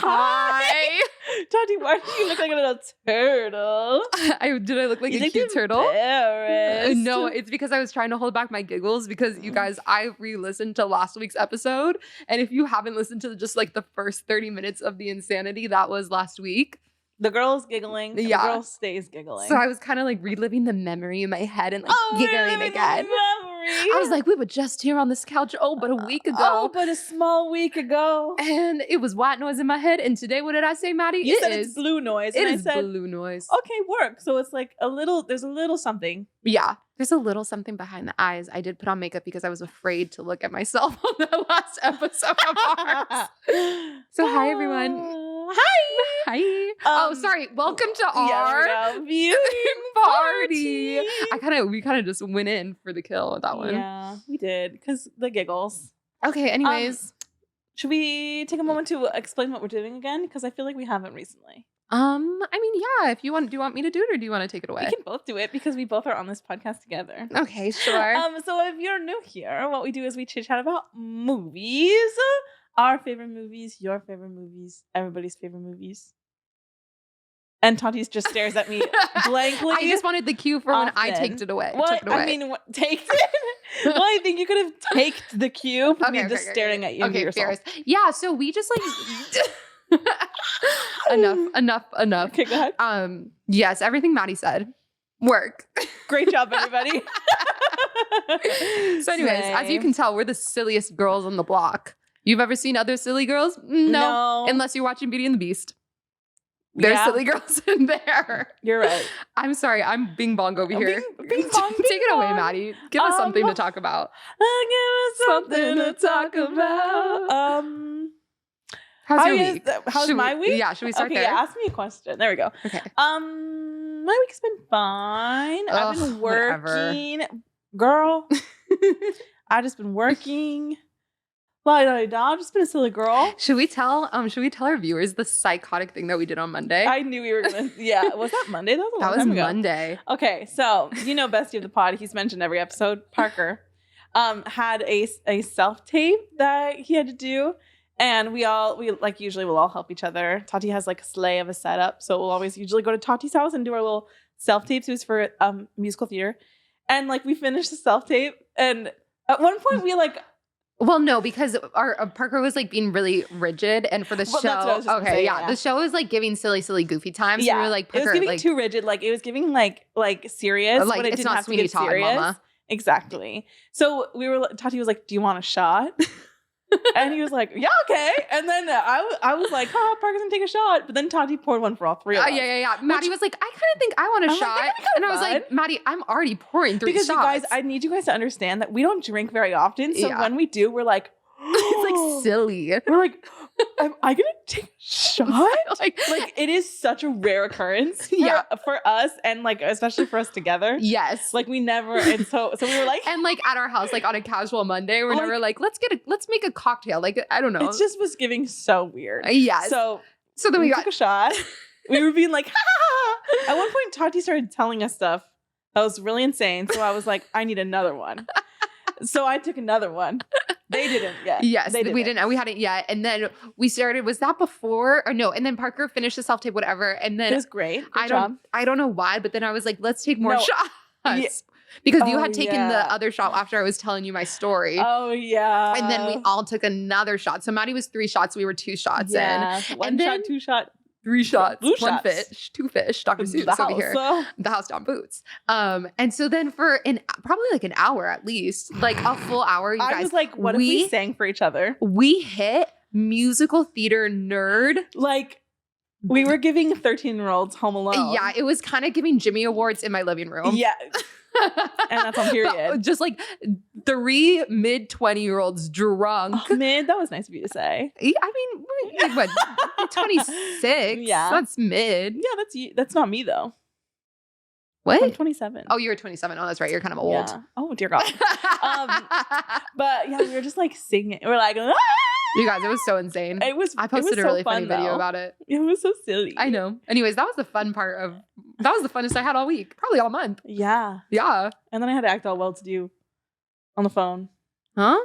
Hi. Tati, why do you look like a little turtle? Did I look like a cute turtle? No, it's because I was trying to hold back my giggles because you guys, I re-listened to last week's episode. And if you haven't listened to just like the first 30 minutes of the insanity that was last week. The girl's giggling. Yeah. The girl stays giggling. So I was kind of like reliving the memory in my head and like giggling again. I was like, we were just here on this couch, but a week ago. Oh, but a small week ago. And it was white noise in my head. And today, what did I say, Maddy? You said it's blue noise. It is blue noise. Okay, work. So it's like there's a little something. Yeah, there's a little something behind the eyes. I did put on makeup because I was afraid to look at myself on the last episode of ours. So hi, everyone. Hi. Sorry. Welcome to our viewing party. We kind of just went in for the kill with that one. Yeah, we did because the giggles. Okay. Anyways, should we take a moment to explain what we're doing again? Because I feel like we haven't recently. I mean, yeah. If you want, do you want me to do it or do you want to take it away? We can both do it because we both are on this podcast together. Okay, sure. So if you're new here, what we do is we chit chat about movies. Our favorite movies, your favorite movies, everybody's favorite movies. And Tati's just stares at me blankly. I just wanted the cue for when I taked it away. Well, I mean, taked it? Well, I think you could have taked the cue for me just staring at you. Okay, yourself. Yeah, so we just like... Enough. Okay, go ahead. Yes, everything Maddy said. Work. Great job, everybody. So anyways, as you can tell, we're the silliest girls on the block. You've ever seen other silly girls? No. Unless you're watching Beauty and the Beast. There's silly girls in there. You're right. I'm sorry. I'm bing bong over here. Bing bong, Take it away, Maddy. Give us something to talk about. Give us something to talk about. How's your week? How's my week? Yeah, should we start there? Yeah, ask me a question. There we go. Okay. My week's been fine. I've been working. Whatever. Girl. I've just been working. I've just been a silly girl. Should we tell our viewers the psychotic thing that we did on Monday? I knew we were gonna. Yeah, was that Monday? That was Monday. Okay, so bestie of the pod, he's mentioned every episode. Parker, had a self tape that he had to do, and we like usually we'll all help each other. Tati has like a sleigh of a setup, so we'll always usually go to Tati's house and do our little self tapes. It was for musical theater, and like we finished the self tape, and at one point we like. Well, no, because our Parker was like being really rigid, and for the show, the show was like giving silly, goofy times. Yeah, we were like, Parker, it was giving too rigid. Like it was giving like serious. Like when it it's didn't not have Sweeney to get Todd, serious. Mama. Exactly. So Tati was like, "Do you want a shot?" And he was like, "Yeah, okay." And then I was like, Parker's gonna take a shot. But then Tati poured one for all three of us. Yeah. Maddy was like, "I kind of think I want a shot," and I was like, "Maddy, I'm already pouring 3 shots." Because you guys, I need you guys to understand that we don't drink very often. So when we do, we're like. It's like silly. We're like, am I gonna take a shot? like it is such a rare occurrence for us and like especially for us together. Yes. Like we never and so we were like and like at our house, like on a casual Monday, we're never like, let's make a cocktail. Like I don't know. It just was giving so weird. Yes. So then we took a shot. We were being like, ha. At one point Tati started telling us stuff that was really insane. So I was like, I need another one. So I took another one. They didn't yet. Yes, we didn't. We hadn't yet. And then we started. Was that before or no? And then Parker finished the self tape, whatever. And then it was great. I don't know why, but then I was like, let's take more shots because you had taken the other shot after I was telling you my story. Oh yeah. And then we all took another shot. So Maddy was 3 shots. We were 2 shots in. One shot, 2 shot. 3 shots, Blue 1 shots. fish, 2 fish, Dr. Seuss over here. The house down boots. And so then for probably like an hour at least, like a full hour, you guys. I was like, what if we sang for each other? We hit musical theater nerd. Like we were giving 13-year-olds Home Alone. Yeah, it was kind of giving Jimmy Awards in my living room. Yeah. And that's on period. But just like 3 mid-20-year-olds drunk. Oh, mid? That was nice of you to say. I mean, what, 26? Yeah. That's mid. Yeah, that's not me though. What? I'm 27. Oh, you're 27. Oh, that's right. You're kind of old. Yeah. Oh, dear God. But yeah, we were just like singing. We're like, ah! You guys, it was so insane. I posted a really funny video about it. It was so silly. I know. Anyways, that was the fun part of, that was the funnest I had all week. Probably all month. Yeah. Yeah. And then I had to act all well-to-do on the phone. Huh?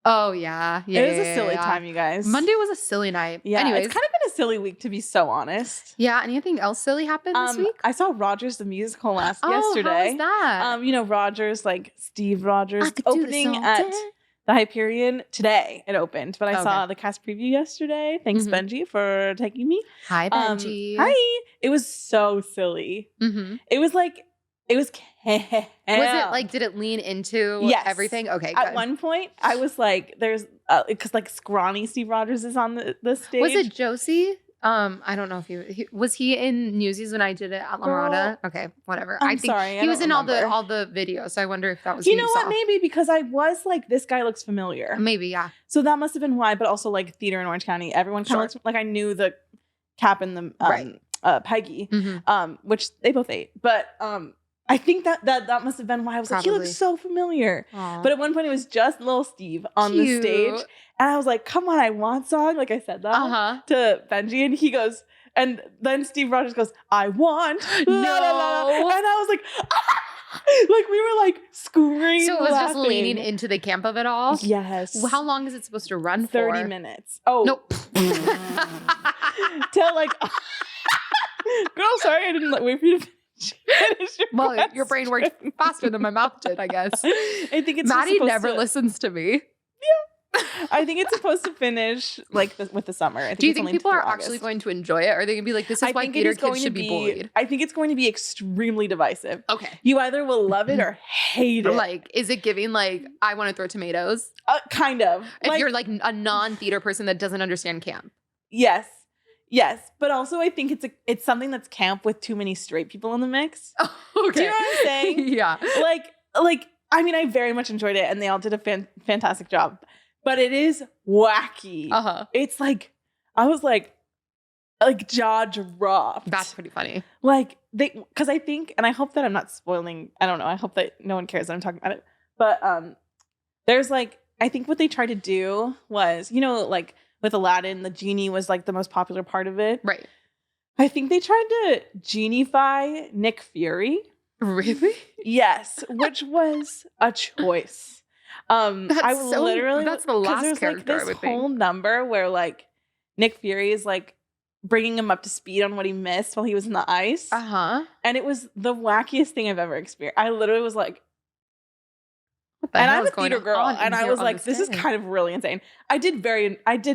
Oh, yeah. It was a silly time, you guys. Monday was a silly night. Yeah, anyways. It's kind of been a silly week, to be so honest. Yeah, anything else silly happened this week? I saw Rogers the Musical yesterday. How was that? Rogers, like Steve Rogers, opening at the Hyperion today. It opened, but I saw the cast preview yesterday. Thanks, Benji, for taking me. Hi, Benji. Hi. It was so silly. It was like, it was camp. Was it like, did it lean into everything? Okay, At one point, I was like, there's, because like scrawny Steve Rogers is on the stage. Was it Josie? I don't know if he was he in Newsies when I did it at La Mirada? Okay, whatever. I think he was in all the videos. So I wonder if that was you know what? Maybe because I was like, this guy looks familiar. Maybe, yeah. So that must have been why. But also like theater in Orange County, everyone kind of looks like I knew the Cap and the Peggy, which they both ate. But I think that must have been why I was like, he looks so familiar. Aww. But at one point, it was just little Steve on the stage. And I was like, come on, I want song. Like I said that to Benji. And he goes, and then Steve Rogers goes, I want. No. La, la, la. And I was like, ah! Like we were like screaming. So it was just leaning into the camp of it all? Yes. Well, how long is it supposed to run 30 for? minutes. Oh. Nope. Till like, girl, sorry, I didn't wait for you to well, your brain worked faster than my mouth did, I guess. I think it's Maddy never listens to me. Yeah. I think it's supposed to finish like with the summer. Do you think people are actually going to enjoy it? Or are they going to be like, this is why theater kids should be bullied? I think it's going to be extremely divisive. Okay. You either will love it or hate it. Like, is it giving like, I want to throw tomatoes? Kind of. If you're like a non-theater person that doesn't understand camp. Yes. Yes, but also I think it's something that's camp with too many straight people in the mix. Oh, okay. Do you know what I'm saying? Yeah. Like I mean, I very much enjoyed it, and they all did a fantastic job. But it is wacky. It's like I was like jaw dropped. That's pretty funny. Like because I think, and I hope that I'm not spoiling. I don't know. I hope that no one cares that I'm talking about it. But there's like I think what they tried to do was like. With Aladdin, the genie was like the most popular part of it. Right. I think they tried to genie-fy Nick Fury. Really? Yes, which was a choice. That's the last character like this I would whole think. number where like Nick Fury is like bringing him up to speed on what he missed while he was in the ice. And it was the wackiest thing I've ever experienced. I literally was like, and I'm a theater girl, and I was like, this is kind of really insane. I did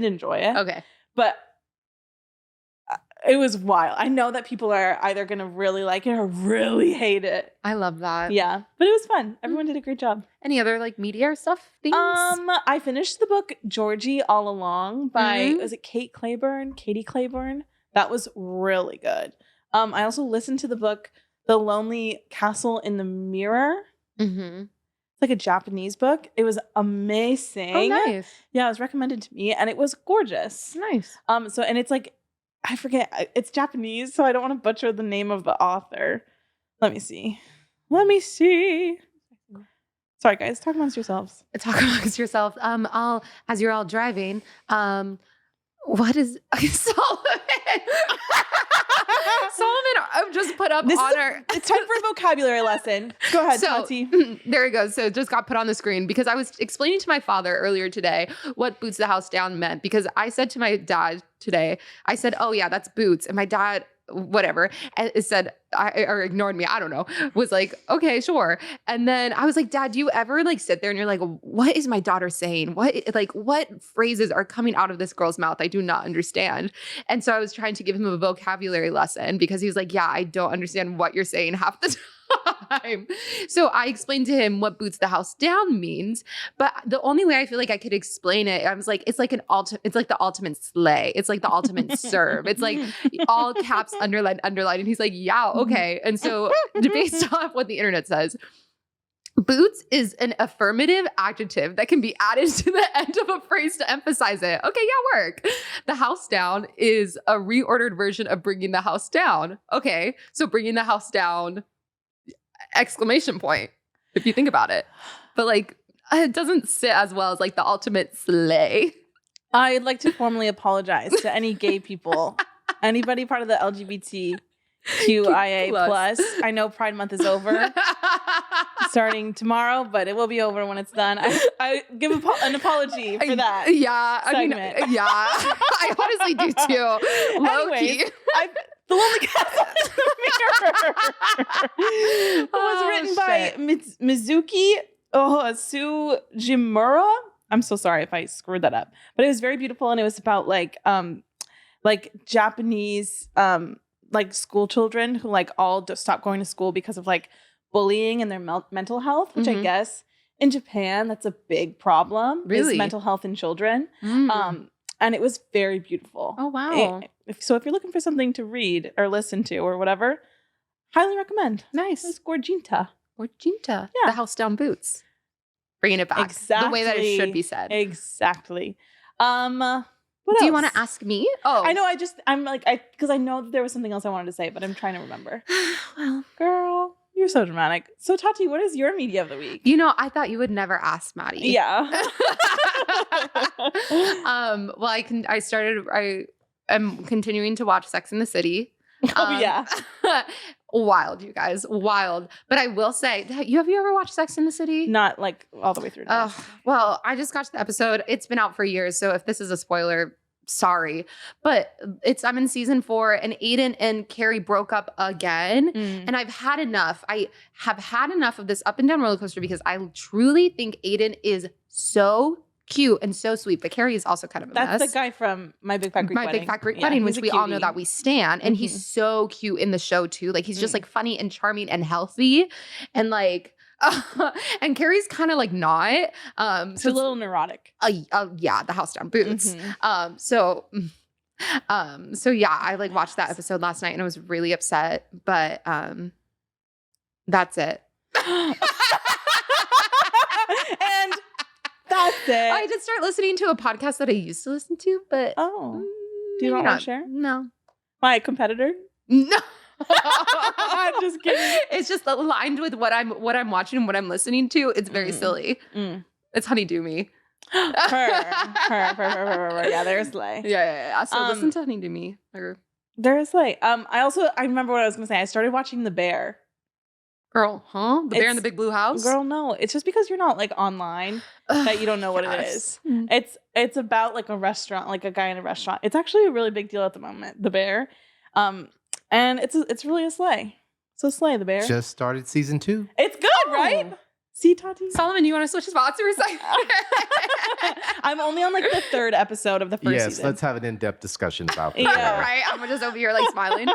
enjoy it. Okay. But it was wild. I know that people are either going to really like it or really hate it. I love that. Yeah. But it was fun. Everyone did a great job. Any other like media stuff things? I finished the book Georgie All Along by, was it Katie Claiborne? That was really good. I also listened to the book The Lonely Castle in the Mirror. Like a Japanese book. It was amazing. Oh, nice. Yeah, it was recommended to me and it was gorgeous. Nice. So and it's like I forget, it's Japanese, so I don't want to butcher the name of the author. Let me see. Sorry guys, talk amongst yourselves. Talk amongst yourselves. As you're all driving, what is Solomon? Solomon just put up it's time for a vocabulary lesson. Go ahead, Tati. There it goes. So it just got put on the screen because I was explaining to my father earlier today what boots the house down meant, because I said to my dad today, I said, oh yeah, that's boots. And my dad, whatever, and it said, or ignored me, I don't know, was like, okay, sure. And then I was like, Dad, do you ever like sit there and you're like, what is my daughter saying? What phrases are coming out of this girl's mouth? I do not understand. And so I was trying to give him a vocabulary lesson because he was like, yeah, I don't understand what you're saying half the time. So I explained to him what boots the house down means, but the only way I feel like I could explain it, I was like, it's like the ultimate slay. It's like the ultimate serve. It's like all caps, underline. And he's like, yeah, okay. And so based off what the internet says, boots is an affirmative adjective that can be added to the end of a phrase to emphasize it. Okay, yeah, work. The house down is a reordered version of bringing the house down. Okay, so bringing the house down, exclamation point, if you think about it. But like, it doesn't sit as well as like the ultimate slay. I'd like to formally apologize to any gay people, anybody part of the LGBTQIA plus. I know Pride Month is over. starting tomorrow, but it will be over when it's done. I give an apology for that. Yeah, segment. I mean, yeah, I honestly do too. Low-key. The Lonely Castle in the Mirror was written by Mizuki Sujimura. I'm so sorry if I screwed that up, but it was very beautiful, and it was about like Japanese like school children who like all stop going to school because of like bullying and their mental health, which I guess in Japan that's a big problem. Really, is mental health in children. And it was very beautiful. Oh wow! So if you're looking for something to read or listen to or whatever, highly recommend. Nice. It's Gorginta. Yeah. The house down boots. Bringing it back. Exactly. The way that it should be said. Exactly. What Do you want to ask me? Oh. I know. Because I know that there was something else I wanted to say, but I'm trying to remember. Well, girl, you're so dramatic. So Tati, what is your media of the week? You know, I thought you would never ask Maddy. Yeah. Well, I am continuing to watch Sex and the City. Yeah. Wild, you guys. Wild. But I will say, have you ever watched Sex and the City? Not like all the way through. Oh, well, I just watched the episode. It's been out for years, so if this is a spoiler, sorry. But I'm in season 4, and Aiden and Carrie broke up again. And I've had enough. I have had enough of this up and down roller coaster because I truly think Aiden is so cute and so sweet, but Carrie is also kind of a mess. That's the guy from My Big Fat Greek Wedding, which we all know that we stan, and he's so cute in the show too. Like he's just like funny and charming and healthy, and like, and Carrie's kind of like not. She's a little neurotic. Yeah, the house down boots. So yeah, I like watched that episode last night and I was really upset, but that's it. And that's it. I did start listening to a podcast that I used to listen to, but do you not want to share? No. My competitor? No. I'm just kidding. It's just aligned with what I'm watching and what I'm listening to. It's very silly. It's Honeydew Me. Her. Yeah, there's Slay. Yeah. So listen to Honeydew Me. There's Slay. I remember what I was gonna say. I started watching The Bear. Girl, huh? The Bear in the Big Blue House? Girl, no. It's just because you're not like online that you don't know what it is. It's about like a restaurant, like a guy in a restaurant. It's actually a really big deal at the moment, The Bear. And it's really a slay. So slay, The Bear. Just started season 2. It's good, right? See, Tati? Solomon, you want to switch spots or something? I'm only on like the 3rd episode of the first season. Yes, let's have an in-depth discussion about that. Yeah, right? I'm just over here like smiling.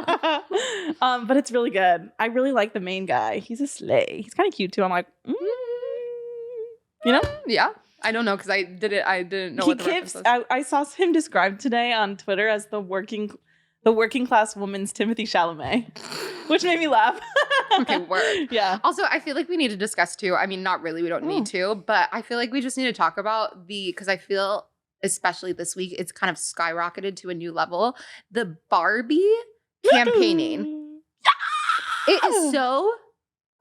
But it's really good. I really like the main guy. He's a slay. He's kind of cute too. I'm like, you know? Yeah. I don't know because I didn't know what the reference was. I saw him described today on Twitter as the working class woman's Timothée Chalamet, which made me laugh. Okay, word. Yeah. Also, I feel like we need to discuss too. I mean, not really. We don't need to, but I feel like we just need to talk about because I feel, especially this week, it's kind of skyrocketed to a new level. The Barbie campaigning. It is so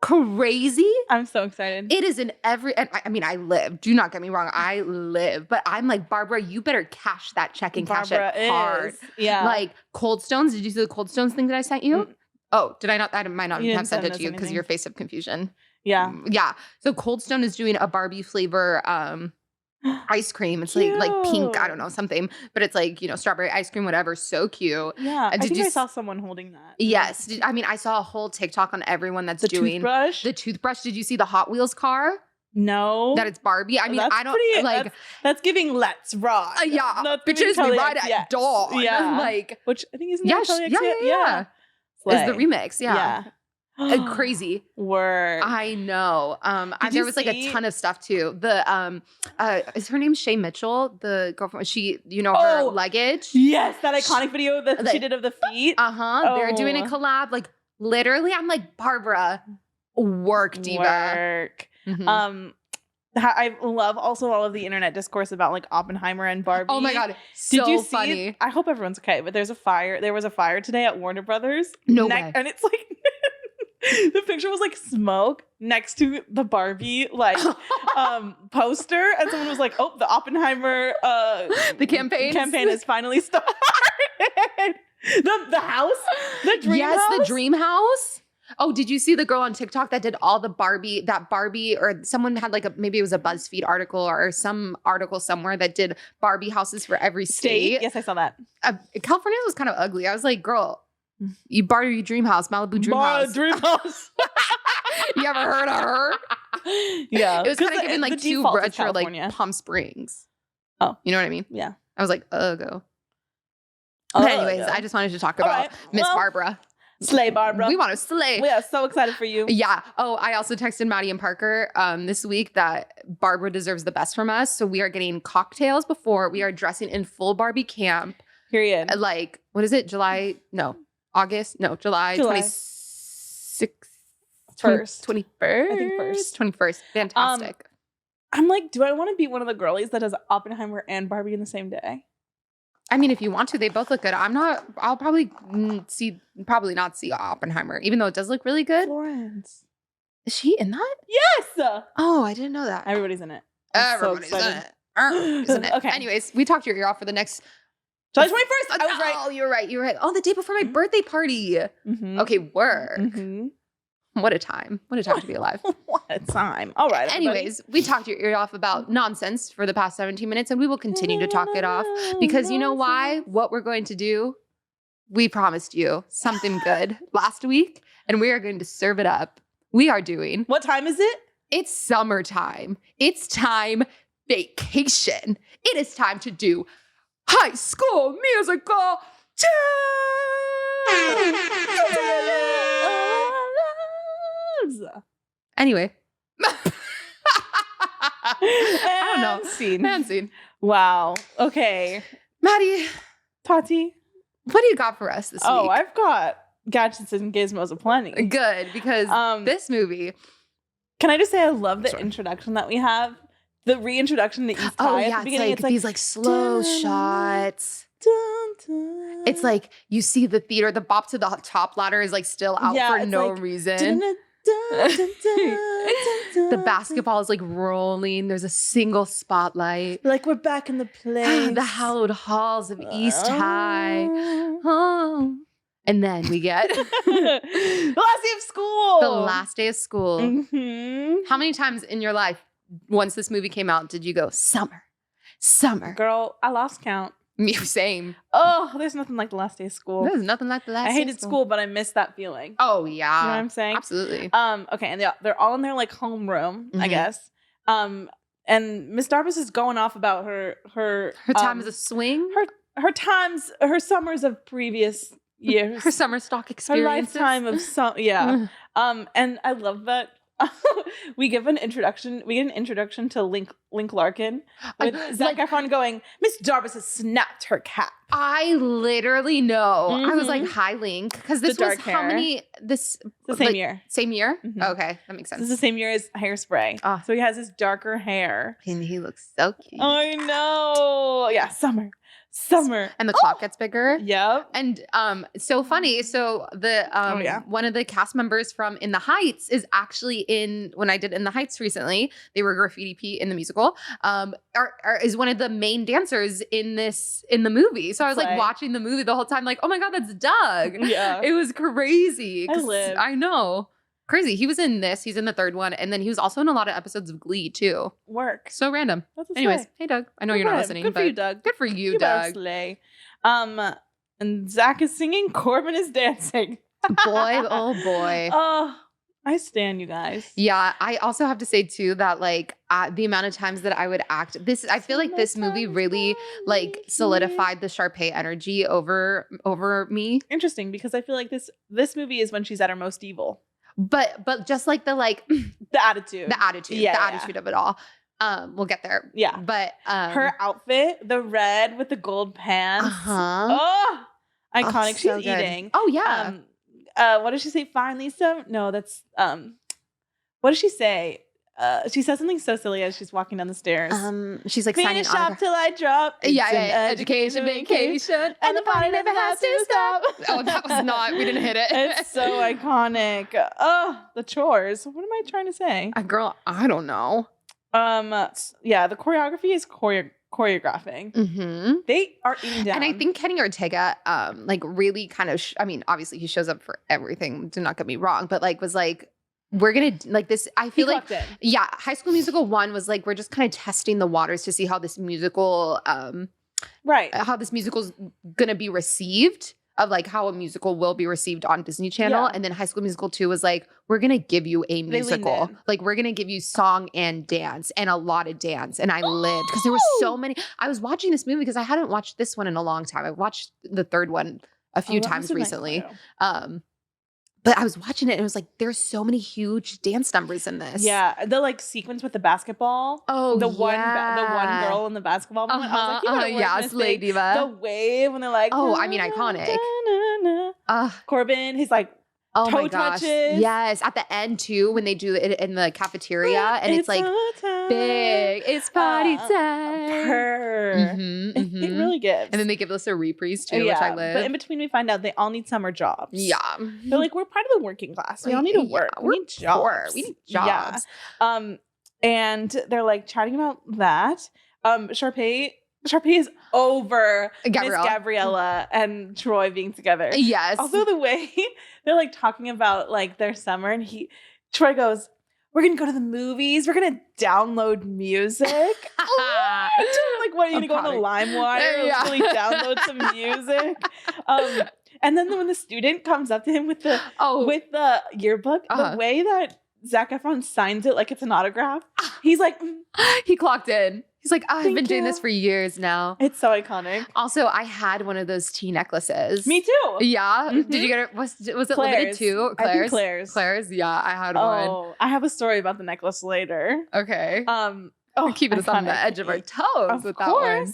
crazy. I'm so excited. It is in every, I mean, I live. Do not get me wrong. I live. But I'm like, Barbara, you better cash that check and cash it hard. Yeah. Like Cold Stones. Did you see the Cold Stones thing that I sent you? Oh, did I not? I might not have sent it to you because of your face of confusion. Yeah. Yeah. So Cold Stone is doing a Barbie flavor ice cream. It's like pink, I don't know, something. But it's like, strawberry ice cream, whatever. So cute. Yeah. I think I saw someone holding that. Yes. I saw a whole TikTok on everyone that's doing the toothbrush. Did you see the Hot Wheels car? No. That it's Barbie. I mean, that's I don't like. That's giving Let's Rock. Yeah. Bitches, we ride at dawn. Yeah. Like, which I think is yeah. Is the remix. Yeah. Crazy word. I know. There was like a ton of stuff too. The is her name Shay Mitchell, the girlfriend? She, her luggage. Yes, that iconic video that she did of the feet. They're doing a collab. Like literally, I'm like, Barbara, work diva. I love also all of the internet discourse about like Oppenheimer and Barbie. Oh my god, did you see funny? I hope everyone's okay, but there was a fire today at Warner Brothers. No way. And it's like the picture was like smoke next to the Barbie like poster, and someone was like, "Oh, the Oppenheimer the campaign is finally started." The house, the dream house. Yes, the dream house. Oh, did you see the girl on TikTok that did all the Barbie, or someone had like maybe it was a BuzzFeed article or some article somewhere that did Barbie houses for every state? Yes, I saw that. California was kind of ugly. I was like, girl, you Barbie dream house, Malibu dream house. Dream house. You ever heard of her? Yeah. It was kind of giving like too retro, like Palm Springs. Oh. You know what I mean? Yeah. I was like, go. But anyways, I just wanted to talk about Miss Barbara. Slay, Barbara. We want to slay. We are so excited for you. Yeah. Oh, I also texted Maddy and Parker this week that Barbara deserves the best from us. So we are getting cocktails before we are dressing in full Barbie camp. Period. Like, what is it? July 26th. First. 21st. I think first. 21st. Fantastic. I'm like, do I want to be one of the girlies that does Oppenheimer and Barbie in the same day? I mean, if you want to, they both look good. I'll probably not see Oppenheimer, even though it does look really good. Florence. Is she in that? Yes. Oh, I didn't know that. Everybody's in it. Everybody's in it. Isn't it? Okay. Anyways, we talked your ear off for the next July 21st. I was right. Oh, you're right. You're right. Oh, the day before my birthday party. Mm-hmm. Okay, work. Mm-hmm. What a time. What a time to be alive. What a time. All right. Anyways, we talked your ear off about nonsense for the past 17 minutes, and we will continue to talk it off because you know why? What we're going to do, we promised you something good last week, and we are going to serve it up. We are doing. What time is it? It's summertime. It's time vacation. It is time to do High School Musical 2. Anyway. I don't know. Scene. Wow. Okay. Maddy. Tati. What do you got for us this week? Oh, I've got gadgets and gizmos aplenty. Good, because this movie. Can I just say I love the introduction that we have? The reintroduction to East High at the beginning. It's like these like slow shots. It's like you see the theater, the bop to the top ladder is like still out for no reason. The basketball is like rolling. There's a single spotlight. Like we're back in the place. The hallowed halls of East High. Oh. And then we get the last day of school. The last day of school. Mm-hmm. How many times in your life, once this movie came out, did you go, summer? Girl, I lost count. Me, same. Oh, there's nothing like the last day of school. There's nothing like the last day of school. I hated school, but I missed that feeling. Oh, yeah. You know what I'm saying? Absolutely. Okay, and they're all in their like homeroom, I guess. And Miss Darvis is going off about her time as a swing? Her summers of previous years. Her summer stock experiences. Her lifetime of and I love that. We get an introduction to Link Larkin with Zac Efron going, Miss Darvis has snapped her cap. I literally know. Mm-hmm. I was like, hi, Link. Because this was how many? The same year. Same year? Mm-hmm. Okay, that makes sense. This is the same year as Hairspray. So he has this darker hair. And he looks so cute. I know. Yeah, summer. And the clock gets bigger. Yep. And so funny. So the one of the cast members from In the Heights is actually when I did In the Heights recently, they were Graffiti Pete in the musical, is one of the main dancers in the movie. So I was like watching the movie the whole time, like, oh my God, that's Doug. Yeah. It was crazy. I know. Crazy. He was in this. He's in the third one. And then he was also in a lot of episodes of Glee, too. Work. So random. Anyways, hey, Doug. I know you're not listening. Good for you, Doug. Good for you, Doug. Slay. And Zach is singing. Corbin is dancing. Boy, oh boy. Oh, I stan you guys. Yeah. I also have to say, too, that like the amount of times that I would act I feel like this movie really like solidified the Sharpay energy over me. Interesting, because I feel like this movie is when she's at her most evil. But just like the attitude of it all. We'll get there. Yeah. But her outfit, the red with the gold pants. Oh, iconic. She's eating. Oh yeah. What does she say? Fine, Lisa? No, that's what does she say? She says something so silly as she's walking down the stairs. She's like signing finish up till I drop. It's education vacation, and the party never has to stop. Oh, that was not. We didn't hit it. It's so iconic. Oh, the chores. What am I trying to say? Girl, I don't know. Yeah, the choreography is choreographing. Mm-hmm. They are eating down. And I think Kenny Ortega, like really kind of, I mean, obviously he shows up for everything. Do not get me wrong, but like was like, we're gonna like this. I feel like, yeah, High School Musical 1 was like we're just kind of testing the waters to see how this musical, how this musical's gonna be received. Of like how a musical will be received on Disney Channel. And then High School Musical 2 was like, we're going to give you a musical. Like we're going to give you song and dance and a lot of dance. And I lived because there were so many. I was watching this movie because I hadn't watched this one in a long time. I watched the third one a few times recently. But I was watching it and it was like, there's so many huge dance numbers in this. Yeah. The like sequence with the basketball. Oh, the one girl in the basketball moment. I was like, yeah, Slay Diva. The wave when they're like, oh, I mean, iconic. Corbin, he's like, oh toe my gosh. touches. Yes. At the end too, when they do it in the cafeteria and it's like big. It's party time. It really gives. And then they give us a reprise too, which I live. But in between we find out they all need summer jobs. Yeah. They're like, we're part of the working class. We all need to work. We need jobs. Poor. We need jobs. Yeah. And they're like chatting about that. Sharpay is over Miss Gabriella and Troy being together. Yes. Also the way they're like talking about like their summer and Troy goes, we're going to go to the movies. We're going to download music. Like, what are you going to go on the LimeWire and really download some music? And then when the student comes up to him with the yearbook, the way that Zac Efron signs it like it's an autograph, he's like, he clocked in. He's like, I've been doing this for years now. It's so iconic. Also, I had one of those tea necklaces. Me too. Yeah. Mm-hmm. Did you get it? Was it limited to Claire's? I think Claire's. Claire's. Yeah, I had one. Oh, I have a story about the necklace later. Okay. We're keeping us on the edge of our toes with that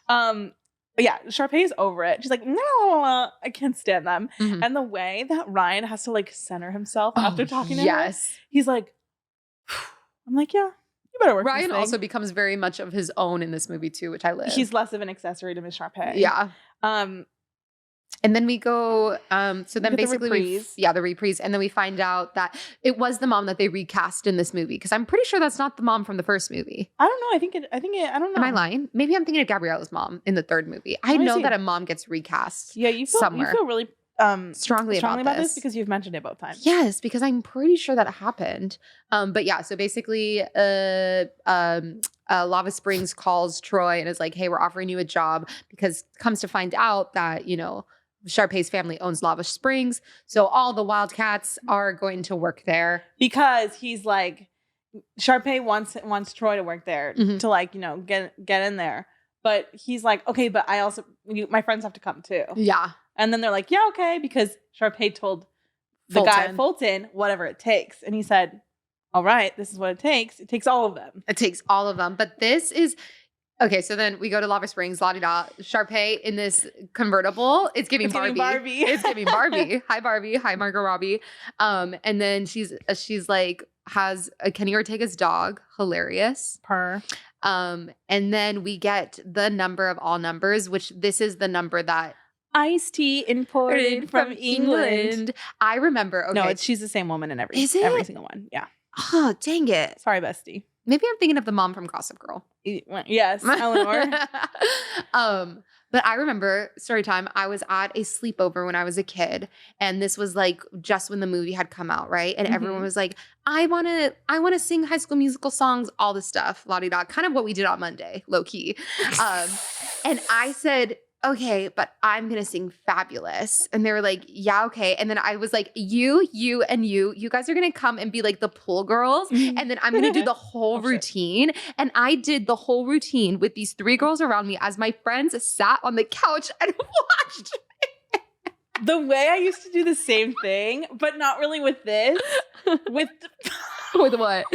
one. Yeah, Sharpay is over it. She's like, no, I can't stand them. Mm-hmm. And the way that Ryan has to like center himself after talking to her, he's like, I'm like, yeah. Better work. Ryan also becomes very much of his own in this movie too, which I live. He's less of an accessory to Miss Sharpay. Yeah. And then we go, so then basically the reprise. And then we find out that it was the mom that they recast in this movie. Because I'm pretty sure that's not the mom from the first movie. I don't know. I don't know. Am I lying? Maybe I'm thinking of Gabriella's mom in the third movie. I know that a mom gets recast. Yeah, you feel really strongly about this because you've mentioned it both times. Yes, because I'm pretty sure that happened. But yeah, so basically Lava Springs calls Troy and is like, hey, we're offering you a job because comes to find out that, you know, Sharpay's family owns Lava Springs. So all the Wildcats are going to work there. Because he's like, Sharpay wants Troy to work there to like, you know, get in there. But he's like, okay, but I also, my friends have to come too. Yeah. And then they're like, yeah, okay, because Sharpay told the guy, Fulton, whatever it takes. And he said, all right, this is what it takes. It takes all of them. It takes all of them. But this is, okay, so then we go to Lava Springs, la-di-da. Sharpay in this convertible. It's giving Barbie. It's giving Barbie. Hi, Barbie. Hi, Margot Robbie. And then she's like, has a Kenny Ortega's dog. Hilarious. Purr. And then we get the number of all numbers, which this is the number that iced tea imported from England. I remember. Okay. No, she's the same woman in every single one. Yeah. Oh, dang it. Sorry, bestie. Maybe I'm thinking of the mom from Gossip Girl. Yes, Eleanor. But I remember, story time, I was at a sleepover when I was a kid. And this was like just when the movie had come out, right? And everyone was like, I wanna sing High School Musical songs, all this stuff, la-di-da. Kind of what we did on Monday, low key. And I said, okay, but I'm going to sing Fabulous. And they were like, yeah, okay. And then I was like, you guys are going to come and be like the pool girls. And then I'm going to do the whole routine. And I did the whole routine with these three girls around me as my friends sat on the couch and watched me. The way I used to do the same thing, but not really with this. With what?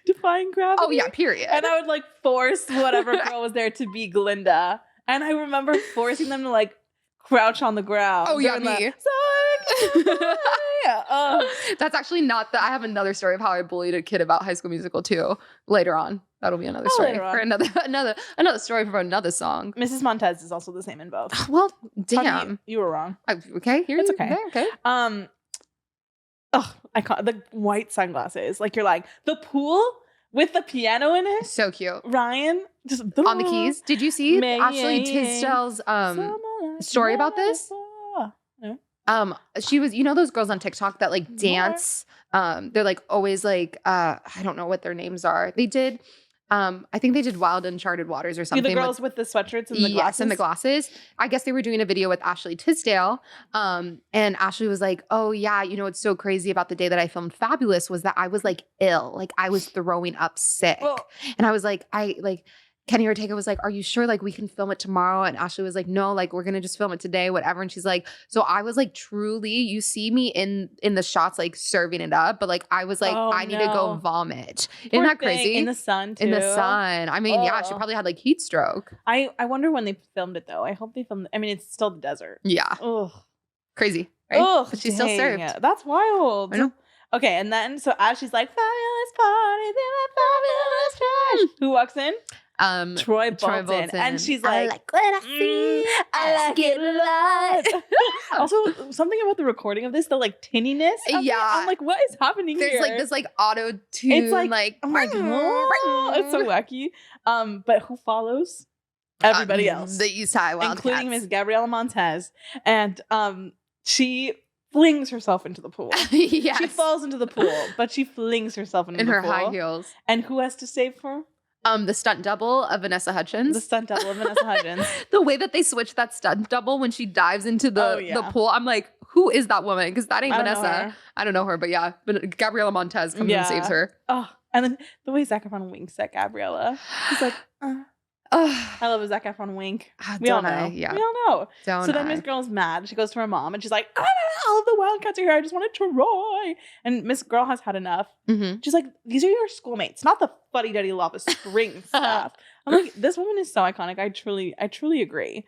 Defying Gravity. Oh, yeah, period. And I would like force whatever girl was there to be Glinda. And I remember forcing them to like crouch on the ground. Oh, yeah, me. That's actually not I have another story of how I bullied a kid about High School Musical too. Later on. That'll be another story for another story for another song. Mrs. Montez is also the same in both. Well, damn. You were wrong. Okay, it's okay. Okay. The white sunglasses. Like you're like, the pool with the piano in it. So cute. Ryan just on the keys. Did you see Ashley Tisdale's story about this? No. She was, those girls on TikTok that like dance. They're like always like I don't know what their names are. They did I think they did Wild Uncharted Waters or something. The girls with the sweatshirts and the glasses? Yes, and the glasses. I guess they were doing a video with Ashley Tisdale. And Ashley was like, oh yeah, what's so crazy about the day that I filmed Fabulous was that I was like ill. Like I was throwing up sick. And I was like, Kenny Ortega was like, are you sure like we can film it tomorrow? And Ashley was like, no, like we're going to just film it today, whatever. And she's like, so I was like, truly, you see me in the shots, like serving it up. But like, I was like, I need to go vomit. Isn't that crazy? In the sun too. In the sun. I mean, yeah, she probably had like heat stroke. I wonder when they filmed it though. I hope they filmed it. I mean, it's still the desert. Yeah. Ugh. Crazy. Right? Ugh, but she still served. Yeah, that's wild. I know. Okay, and then so as she's like, fabulous party, fabulous trash. Who walks in? Troy Bolton. And she's like, I like what I see. I like it alive. Also, something about the recording of this, the like tinniness. I'm like, what is happening There's here? like this like auto tune. It's like oh my god, it's so wacky. But who follows? Everybody else. The East High Wildcats. Including Miss Gabriela Montez. And she flings herself into the pool. Yes. She falls into the pool, but she flings herself into the pool. In her high heels. And who has to save her? The stunt double of Vanessa Hudgens. The way that they switched that stunt double when she dives into the pool, I'm like, who is that woman? Because that ain't Vanessa. I don't know her, but yeah, Gabriela Montez comes and saves her. Oh, and then the way Zac Efron winks at Gabriela, he's like, I love a Zac Efron wink. We all know. Yeah. We all know. So then Miss Girl's mad. She goes to her mom and she's like, all of the Wildcats are here. I just wanted Troy. And Miss Girl has had enough. Mm-hmm. She's like, these are your schoolmates, not the fuddy-duddy Lava Spring stuff. I'm like, this woman is so iconic. I truly agree.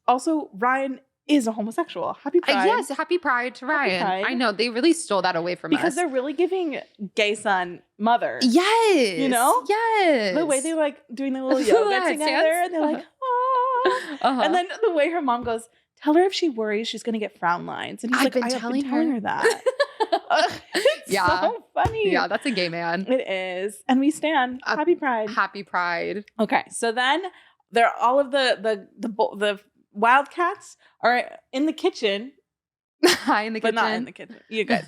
Also, Ryan is a homosexual. Happy Pride. Yes, happy Pride to Ryan. Pride. I know. They really stole that away from us. Because they're really giving gay son mother. Yes. You know? Yes. The way they like doing the little yoga together. And they're like, And then the way her mom goes, tell her if she worries, she's going to get frown lines. And he's like, I've been telling her that. It's so funny. Yeah, that's a gay man. It is. And we stand. Happy Pride. Happy Pride. Okay. So then they're all of the Wildcats are in the kitchen. In the kitchen. But not in the kitchen. You guys.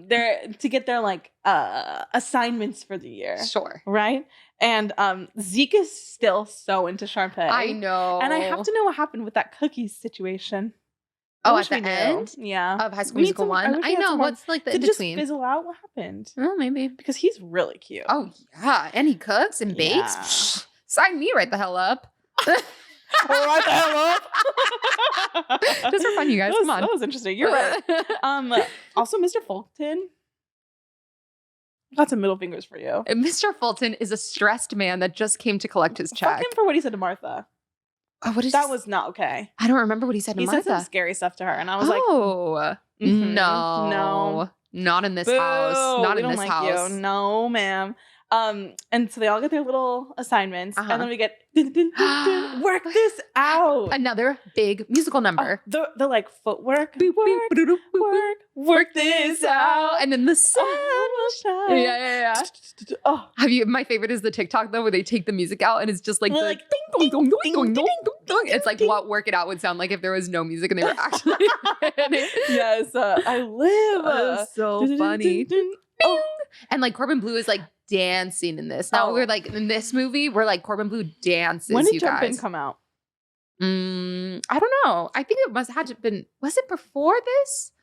They're to get their like assignments for the year. Sure. Right? And Zeke is still so into Sharpay. I know. And I have to know what happened with that cookies situation. At the end? Yeah. Of High School Musical 1? I know. What's like the in-between? Did it just fizzle out? What happened? Oh, maybe. Because he's really cute. Oh, yeah. And he cooks and bakes. Yeah. Psh, sign me right the hell up. Right the hell up. Just for fun, you guys. Come on. That was interesting. You're right. Also, Mr. Fulton. Got some middle fingers for you. And Mr. Fulton is a stressed man that just came to collect his check. Fuck him for what he said to Martha. Oh, what is that? Was not okay. I don't remember what he said to Martha. He said some scary stuff to her, and I was like, no, not in this house. Not in this house. You. No, ma'am. And so they all get their little assignments, and then we get work this out. Another big musical number. The like footwork, work this out, and then the sun will shine. Yeah. Oh, my favorite is the TikTok though, where they take the music out and it's just like the ding, dong, ding, dong, ding, dong. It's like what Work It Out would sound like if there was no music and they were actually. Yes, I live. So funny. And like Corbin Bleu is like dancing in this. Now we're like in this movie, we're like Corbin Bleu dances. When did Jump In come out? I don't know. I think it must have been. Was it before this?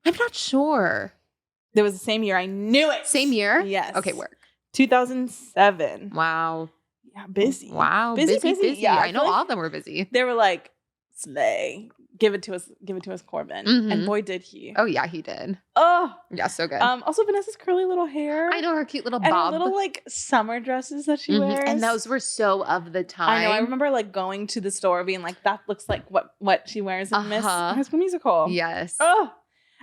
I'm not sure. It was the same year. I knew it. Same year? Yes. Okay, work. 2007. Wow. Yeah, busy. Wow, busy. Yeah, I know all of them were busy. They were like, slay. Give it to us, Corbin. Mm-hmm. And boy, did he. Oh, yeah, he did. Oh. Yeah, so good. Also, Vanessa's curly little hair. I know, her cute little and bob. And little, like, summer dresses that she wears. And those were so of the time. I know. I remember, like, going to the store being like, that looks like what she wears in Miss High School Musical. Yes. Oh.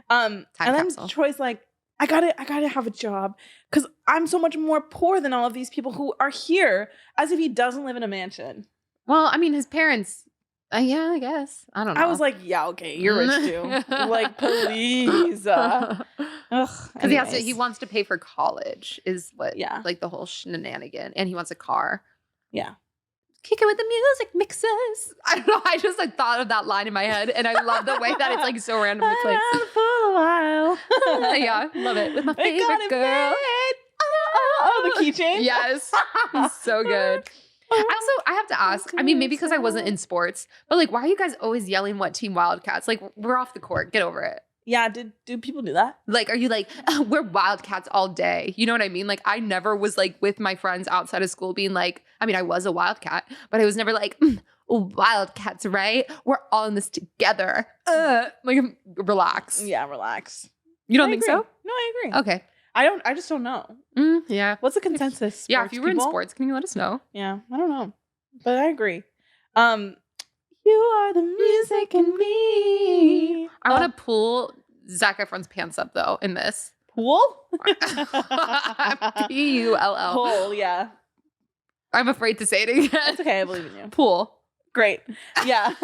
And capsule. Then Troy's like, I gotta have a job because I'm so much more poor than all of these people who are here, as if he doesn't live in a mansion. Well, I mean, his parents Yeah, I guess. I don't know. I was like, yeah, okay, you're rich too. Like, please. Because he wants to pay for college is what, like the whole shenanigan. And he wants a car. Yeah. Kick it with the music mixes. I don't know. I just like thought of that line in my head. And I love the way that it's like so randomly placed. For a while. Yeah, love it. With my favorite girl. Oh, the keychain? Yes. So good. I have to ask, I mean, maybe because I wasn't in sports, but like, why are you guys always yelling what Team Wildcats? Like, we're off the court. Get over it. Yeah, do people do that? Like, are you like, oh, we're Wildcats all day? You know what I mean? Like, I never was like with my friends outside of school being like, I mean, I was a Wildcat, but I was never like, Wildcats, right? We're all in this together. Like, relax. Yeah, relax. You don't think so? No, I agree. Okay. I just don't know. Yeah. What's the consensus? Yeah, if you were in sports, can you let us know? Yeah, I don't know. But I agree. You are the music in me. I want to pull Zac Efron's pants up though in this. Pull? Pull. Pull, yeah. I'm afraid to say it again. It's okay, I believe in you. Pull. Great. Yeah.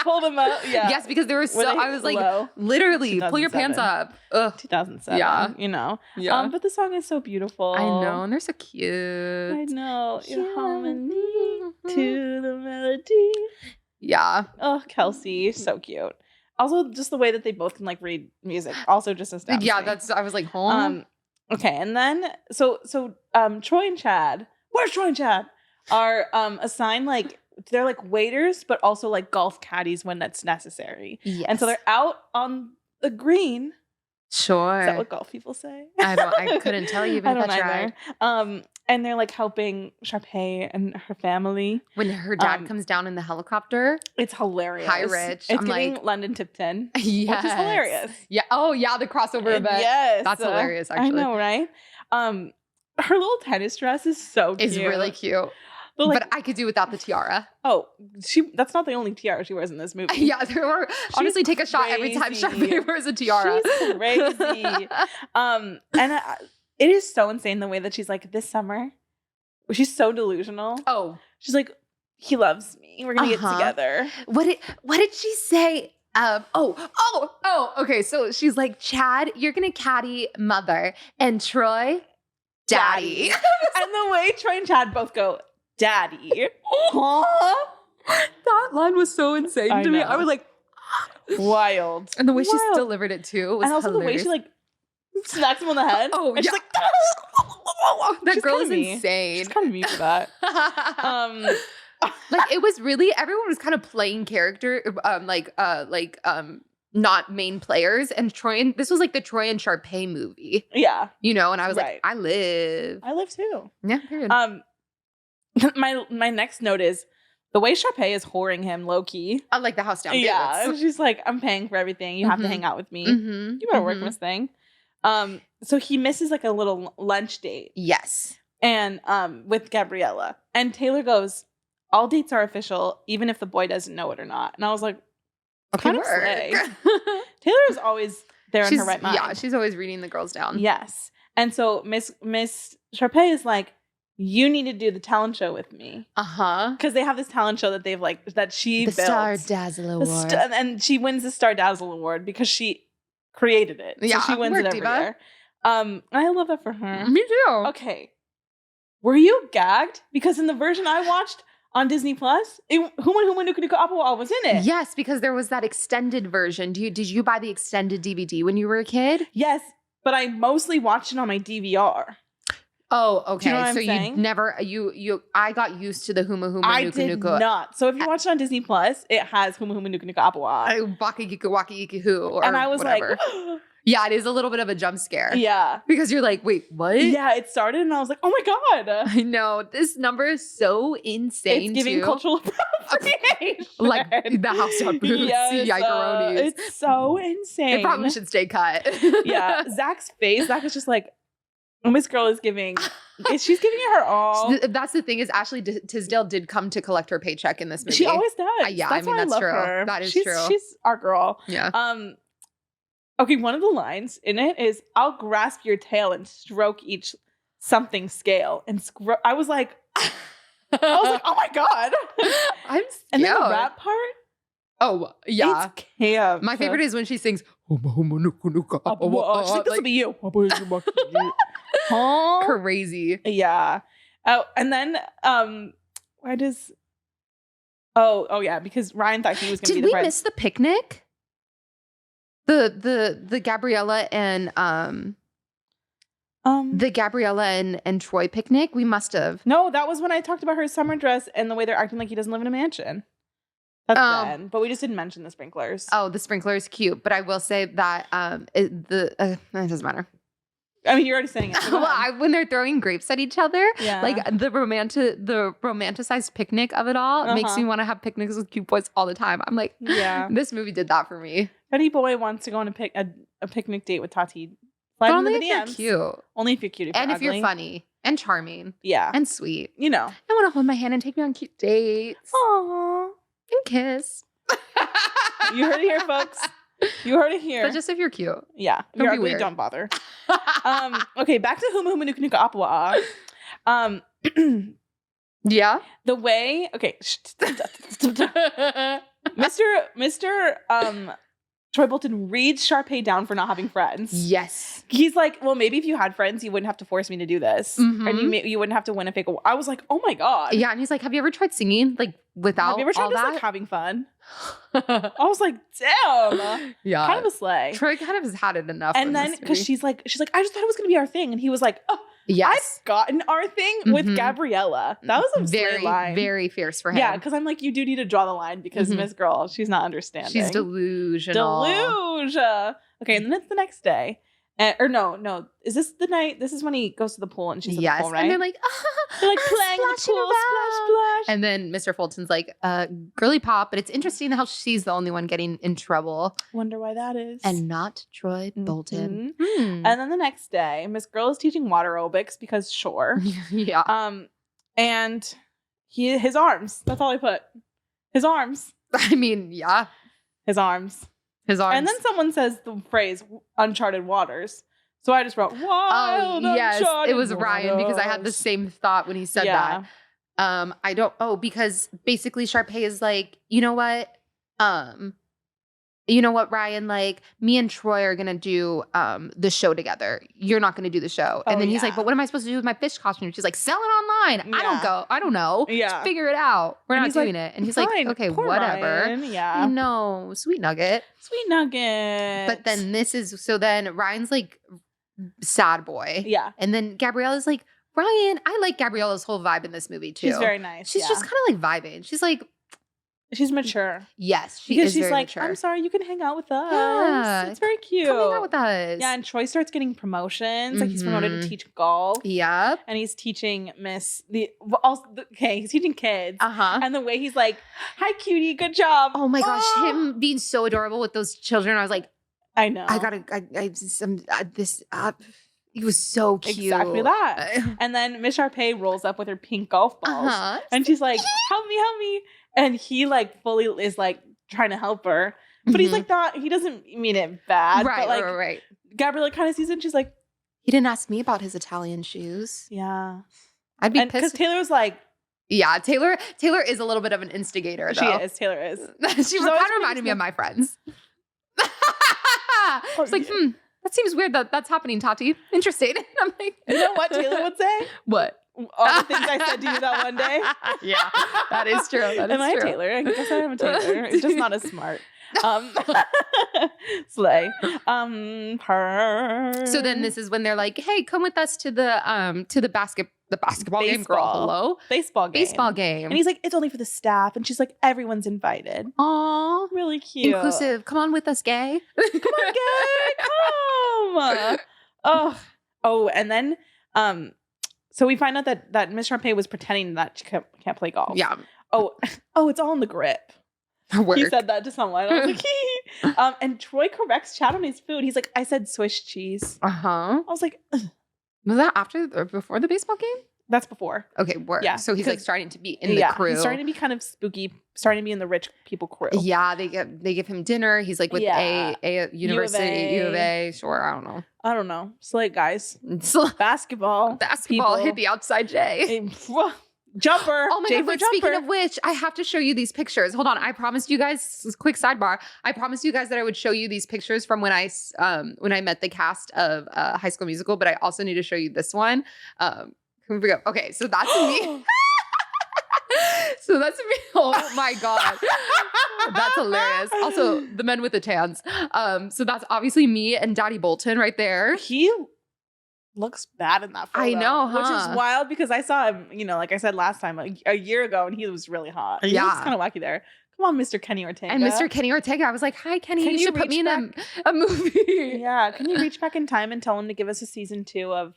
Pull them up. Yeah. Yes, because there was I was like, literally, pull your pants up. Ugh. 2007. Yeah. You know. Yeah. But the song is so beautiful. I know, and they're so cute. I know. Your harmony to the melody. Yeah. Oh, Kelsey, so cute. Also, just the way that they both can like read music, also just astounding. Yeah, I was like, home. Okay, and then so Troy and Chad. Where's Troy and Chad? Are assigned like they're like waiters, but also like golf caddies when that's necessary. Yes. And so they're out on the green. Sure. Is that what golf people say? I couldn't tell you even if I tried. And they're like helping Sharpay and her family. When her dad comes down in the helicopter. It's hilarious. Hi, Rich. It's giving like London Tipton. Yes. Which is hilarious. Yeah. Oh, yeah. The crossover event. Yes. That's hilarious, actually. I know, right? Her little tennis dress is so cute. It's really cute. But I could do without the tiara. Oh, that's not the only tiara she wears in this movie. Yeah, honestly, take a shot every time Sharpay wears a tiara. She's crazy. And it is so insane the way that she's like, this summer, she's so delusional. Oh. She's like, he loves me. We're going to get together. What did she say? Okay. So she's like, Chad, you're going to caddy mother, and Troy, daddy. And the way Troy and Chad both go, daddy. Huh? That line was so insane to me. I was like, wild. And the way she delivered it too was and also hilarious. The way she like smacks him on the head. Oh, and yeah. She's like, that girl is insane. She's kind of me for that. Like it was really everyone was kind of playing character, not main players. And this was like the Troy and Sharpay movie. Yeah. You know, and I was like, I live too. Yeah, period. My next note is the way Sharpay is whoring him low key. I like the house down. Yeah, she's like, I'm paying for everything. You have to hang out with me. You better work this thing. So he misses like a little lunch date. Yes, and with Gabriella, and Taylor goes, all dates are official, even if the boy doesn't know it or not. And I was like, kind of slay. Taylor is always there in her right mind. Yeah, she's always reading the girls down. Yes, and so Miss Sharpay is like, you need to do the talent show with me. Because they have this talent show that they've like, that she built. The Star Dazzle Award. And she wins the Star Dazzle Award because she created it. Yeah. So she wins it every year. I love that for her. Me too. Okay. Were you gagged? Because in the version I watched on Disney Plus, Huma Nuku Nuku Apawa was in it. Yes, because there was that extended version. Did you buy the extended DVD when you were a kid? Yes, but I mostly watched it on my DVR. Oh, okay. Do you know what I'm saying? You never I got used to the Huma Nuku Nuku. I did not. So if you watch it on Disney Plus, it has Huma Nuku Nuku Apawa. Baka Giku Waki Iki Hu. And I was whatever. Like, yeah, it is a little bit of a jump scare. Yeah. Because you're like, wait, what? Yeah, it started and I was like, oh my God. I know. This number is so insane. It's giving cultural appropriation. Like the house on boots. Yes, Yikeronis. It's so insane. It probably should stay cut. Yeah. Zach's face. Zach is just like, this girl is giving. She's giving it her all. That's the thing is Ashley Tisdale did come to collect her paycheck in this movie. She always does. Yeah, that's true. Her. That is true. She's our girl. Yeah. Okay, one of the lines in it is, I'll grasp your tail and stroke each something scale. And I was like, I was like, oh my God. I'm scared. And then the rap part. Oh, yeah. It's camp. My favorite is when she sings. She's like, this will be you. Huh? Crazy. Yeah. Oh, and then why does Oh yeah, because Ryan thought he was gonna be the Did we miss the picnic? The Gabriella and the Gabriella and Troy picnic? We must have. No, that was when I talked about her summer dress and the way they're acting like he doesn't live in a mansion. That's then. But we just didn't mention the sprinklers. Oh, the sprinkler is cute, but I will say that it doesn't matter. I mean, you're already saying it. Well, when they're throwing grapes at each other, yeah. like the romanticized picnic of it all makes me want to have picnics with cute boys all the time. I'm like, yeah, this movie did that for me. Betty Boy wants to go on a picnic date with Tati. But only if you're cute. Only if you're cute. If you're funny and charming. Yeah. And sweet. You know. I want to hold my hand and take me on cute dates. Aww. And kiss. You heard it here, folks. You heard it here. But just if you're cute. Yeah. Don't be weird. Don't bother. Okay, back to Huma Huma Nuka Nuka Apua. Yeah. The way, okay. Mr. Troy Bolton reads Sharpay down for not having friends. Yes. He's like, well, maybe if you had friends, you wouldn't have to force me to do this. Mm-hmm. And you wouldn't have to win a fake award. I was like, oh my God. Yeah. And he's like, have you ever tried singing? Like, without all that? Have you ever tried just, like, having fun? I was like, damn. Yeah. Kind of a slay. Troy kind of has had it enough. And then, because she's like, I just thought it was going to be our thing. And he was like, oh, yes. I've gotten our thing with Gabriella. That was a very, line. Very fierce for him. Yeah, because I'm like, you do need to draw the line because Miss Girl, she's not understanding. She's delusional. Okay, and then it's the next day. No. Is this the night? This is when he goes to the pool and she's at the pool, right? And they're like playing in the pool, splash, splash. And then Mr. Fulton's like, girly pop, but it's interesting how she's the only one getting in trouble. Wonder why that is. And not Troy Bolton. And then the next day, Miss Girl is teaching water aerobics because sure. Yeah. And his arms. That's all I put. His arms. I mean, yeah. His arms. And then someone says the phrase uncharted waters. So I just wrote wild it was waters. Ryan because I had the same thought when he said that. Because basically Sharpay is like, you know what, Ryan, like me and Troy are gonna do the show together. You're not gonna do the show. And then he's like, but what am I supposed to do with my fish costume? She's like, sell it online. Yeah. I don't know. Yeah. Just figure it out. We're not doing it. And he's like, okay, whatever. Ryan. Yeah. No, sweet nugget. But then Ryan's like sad boy. Yeah. And then Gabriella's like, Ryan, I like Gabriella's whole vibe in this movie too. She's very nice. She's just kind of like vibing. She's like, she's mature. Yes, she's very like, mature. I'm sorry, you can hang out with us. Yeah. It's very cute. Come hang out with us. Yeah, and Troy starts getting promotions. Like he's promoted to teach golf. Yep. And he's teaching he's teaching kids. And the way he's like, hi cutie, good job. Oh my gosh, him being so adorable with those children. I was like, I know. he was so cute. Exactly that. And then Miss Sharpay rolls up with her pink golf balls. And she's like, help me. And he like fully is like trying to help her. But he's like he doesn't mean it bad. Right, but like, right. Gabriella kind of sees it and she's like, he didn't ask me about his Italian shoes. Yeah. I'd be pissed. Because Taylor was like, yeah, Taylor is a little bit of an instigator though. Taylor is. She kind of reminded me of my friends. It's like, that seems weird that's happening, Tati. Interesting. I'm like, you know what Taylor would say? What? All the things I said to you that one day. Yeah, that is true. Am I Taylor? I guess I am a Taylor. It's just not as smart. Slay. So then this is when they're like, hey, come with us to the basketball game, girl. Hello? Baseball game. And he's like, it's only for the staff. And she's like, everyone's invited. Aw. Really cute. Inclusive. Come on with us, gay. Come on, gay. Come. Oh, and then so we find out that Miss Sharpay was pretending that she can't play golf. Yeah. Oh, it's all in the grip. Work. He said that to someone. I was like, and Troy corrects Chad on his food. He's like, I said Swiss cheese. I was like, ugh. Was that after or before the baseball game? That's before. Okay, work. Yeah. So he's like starting to be in the crew. He's starting to be kind of spooky, starting to be in the rich people crew. Yeah, they give him dinner. He's like with a university, U of A. Sure, I don't know. Slay guys. Basketball hippie outside J. Jumper. Oh my J God, for but jumper. speaking of which, I have to show you these pictures. Hold on. I promised you guys, quick sidebar. I promised you guys that I would show you these pictures from when I met the cast of High School Musical, but I also need to show you this one. Here we go. Okay, so that's me. So that's me. Oh my God. That's hilarious. Also, the men with the tans. So that's obviously me and Daddy Bolton right there. He looks bad in that photo. I know, huh? Which is wild because I saw him, like I said last time, a year ago, and he was really hot. He Yeah. looks kind of wacky there. Come on, Mr. Kenny Ortega. And Mr. Kenny Ortega, I was like, hi, Kenny, Can you you should put me reach in a movie. Yeah, can you reach back in time and tell him to give us a season 2 of,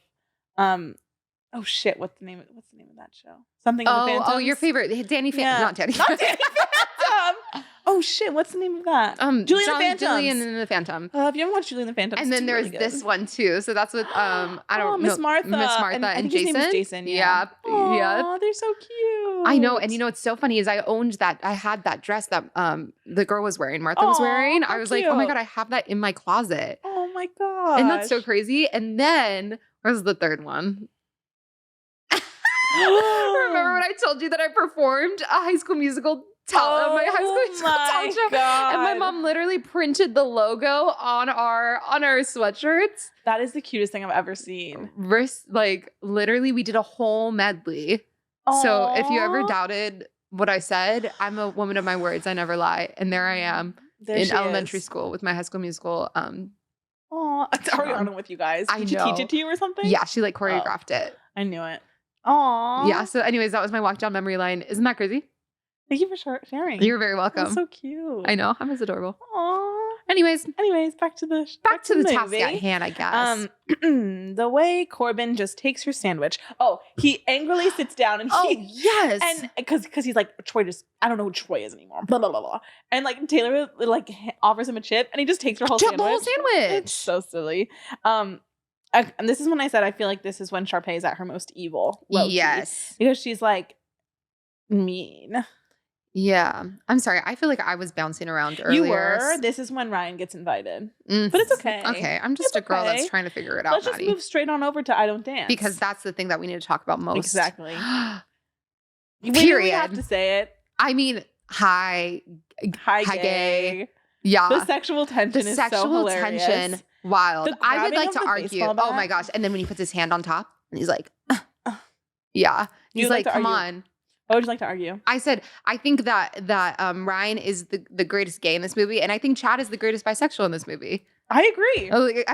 oh shit, what's the name of that show? Something of the Phantoms? Oh, your favorite, Danny Phantom, not Danny. Not Danny Phantom. Oh shit, what's the name of that? Julie and the Phantoms. Julian and the Phantom. If you haven't watched Julie and the Phantoms, And then there's really this one too. So that's with I don't know. Miss Martha. Miss Martha I and think his Jason. name is Jason. Yeah. Oh, Yeah. they're so cute. I know. And what's so funny is I owned that. I had that dress that the girl was wearing, Martha was Aw, wearing. how I was like, oh my cute. God, I have that in my closet. Oh my god. And that's so crazy. And then where's the third one? Remember when I told you that I performed a High School Musical my High School Musical talent show? God. And my mom literally printed the logo on our sweatshirts. That is the cutest thing I've ever seen. Literally, we did a whole medley. So if you ever doubted what I said, I'm a woman of my words. I never lie. And there I am in elementary school with my High School Musical. Oh, it's Ariana with you guys. I Did she know. teach it to you or something? Yeah, she choreographed it. I knew it. Aw. Yeah. So anyways, that was my walk down memory line. Isn't that crazy? Thank you for sharing. You're very welcome. That's so cute. I know. I'm as adorable. Aw. Anyways, back to the task movie. at hand, I guess. The way Corbin just takes her sandwich. Oh, he angrily sits down and yes. and because he's like, Troy just, I don't know who Troy is anymore. Blah blah blah blah. And Taylor offers him a chip and he just takes her whole sandwich. The whole sandwich. It's so silly. And this is when I said I feel like this is when Sharpay is at her most evil. Low-key, yes. because she's mean. Yeah. I'm sorry. I feel like I was bouncing around earlier. You were. This is when Ryan gets invited. But it's okay. Okay. I'm just a girl that's trying to figure it out, Let's just Maddy. move straight on over to I Don't Dance. Because that's the thing that we need to talk about most. Exactly. Period. We have to say it. I mean, hi gay. Yeah. The sexual tension is so hilarious. tension, wild. The I would grabbing like of to the argue. baseball Oh my bat. gosh. And then when he puts his hand on top and he's like, yeah. He's You'd like like, to come argue? on. What would you like to argue? I said, I think that Ryan is the greatest gay in this movie, and I think Chad is the greatest bisexual in this movie. I agree.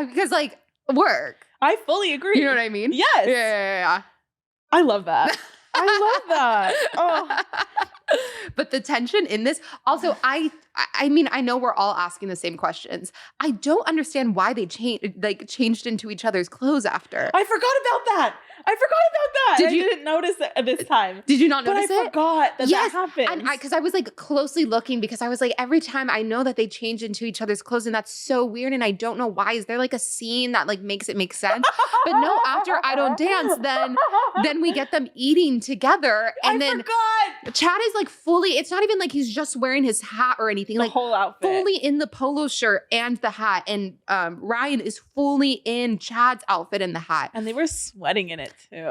Because work. I fully agree. You know what I mean? Yes. Yeah. I love that. I love that. Oh. But the tension in this, also, I mean, I know we're all asking the same questions. I don't understand why they changed into each other's clothes after. I forgot about that. Did you- I didn't notice it this time. Did you not But notice I it? forgot that Yes, happened. And because I was closely looking, because I was every time I know that they change into each other's clothes, and that's so weird, and I don't know why. Is there a scene that makes it make sense? But no, after I Don't Dance, then we get them eating together, and then forgot. Chad is fully. It's not even he's just wearing his hat or anything. The whole outfit. Fully in the polo shirt and the hat, and Ryan is fully in Chad's outfit and the hat. And they were sweating in it too.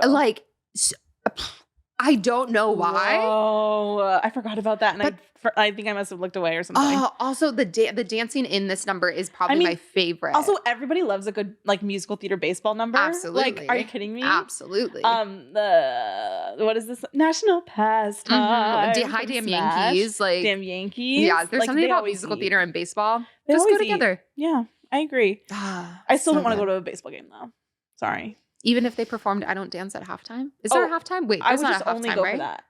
I don't know why. Oh, I forgot about that, and I think I must have looked away or something. Also the dancing in this number is probably my favorite. Also, everybody loves a good musical theater baseball number. Absolutely. Are you kidding me? Absolutely. What is this? National Pastime. Hi, damn Yankees. Damn Yankees. Yeah, there's something about musical theater and baseball. They Just go always together. Yeah, I agree. I still don't want to go to a baseball game though. Sorry. Even if they performed I Don't Dance at halftime? Is there a halftime? Wait, I there's would not just a halftime, only go right? for that.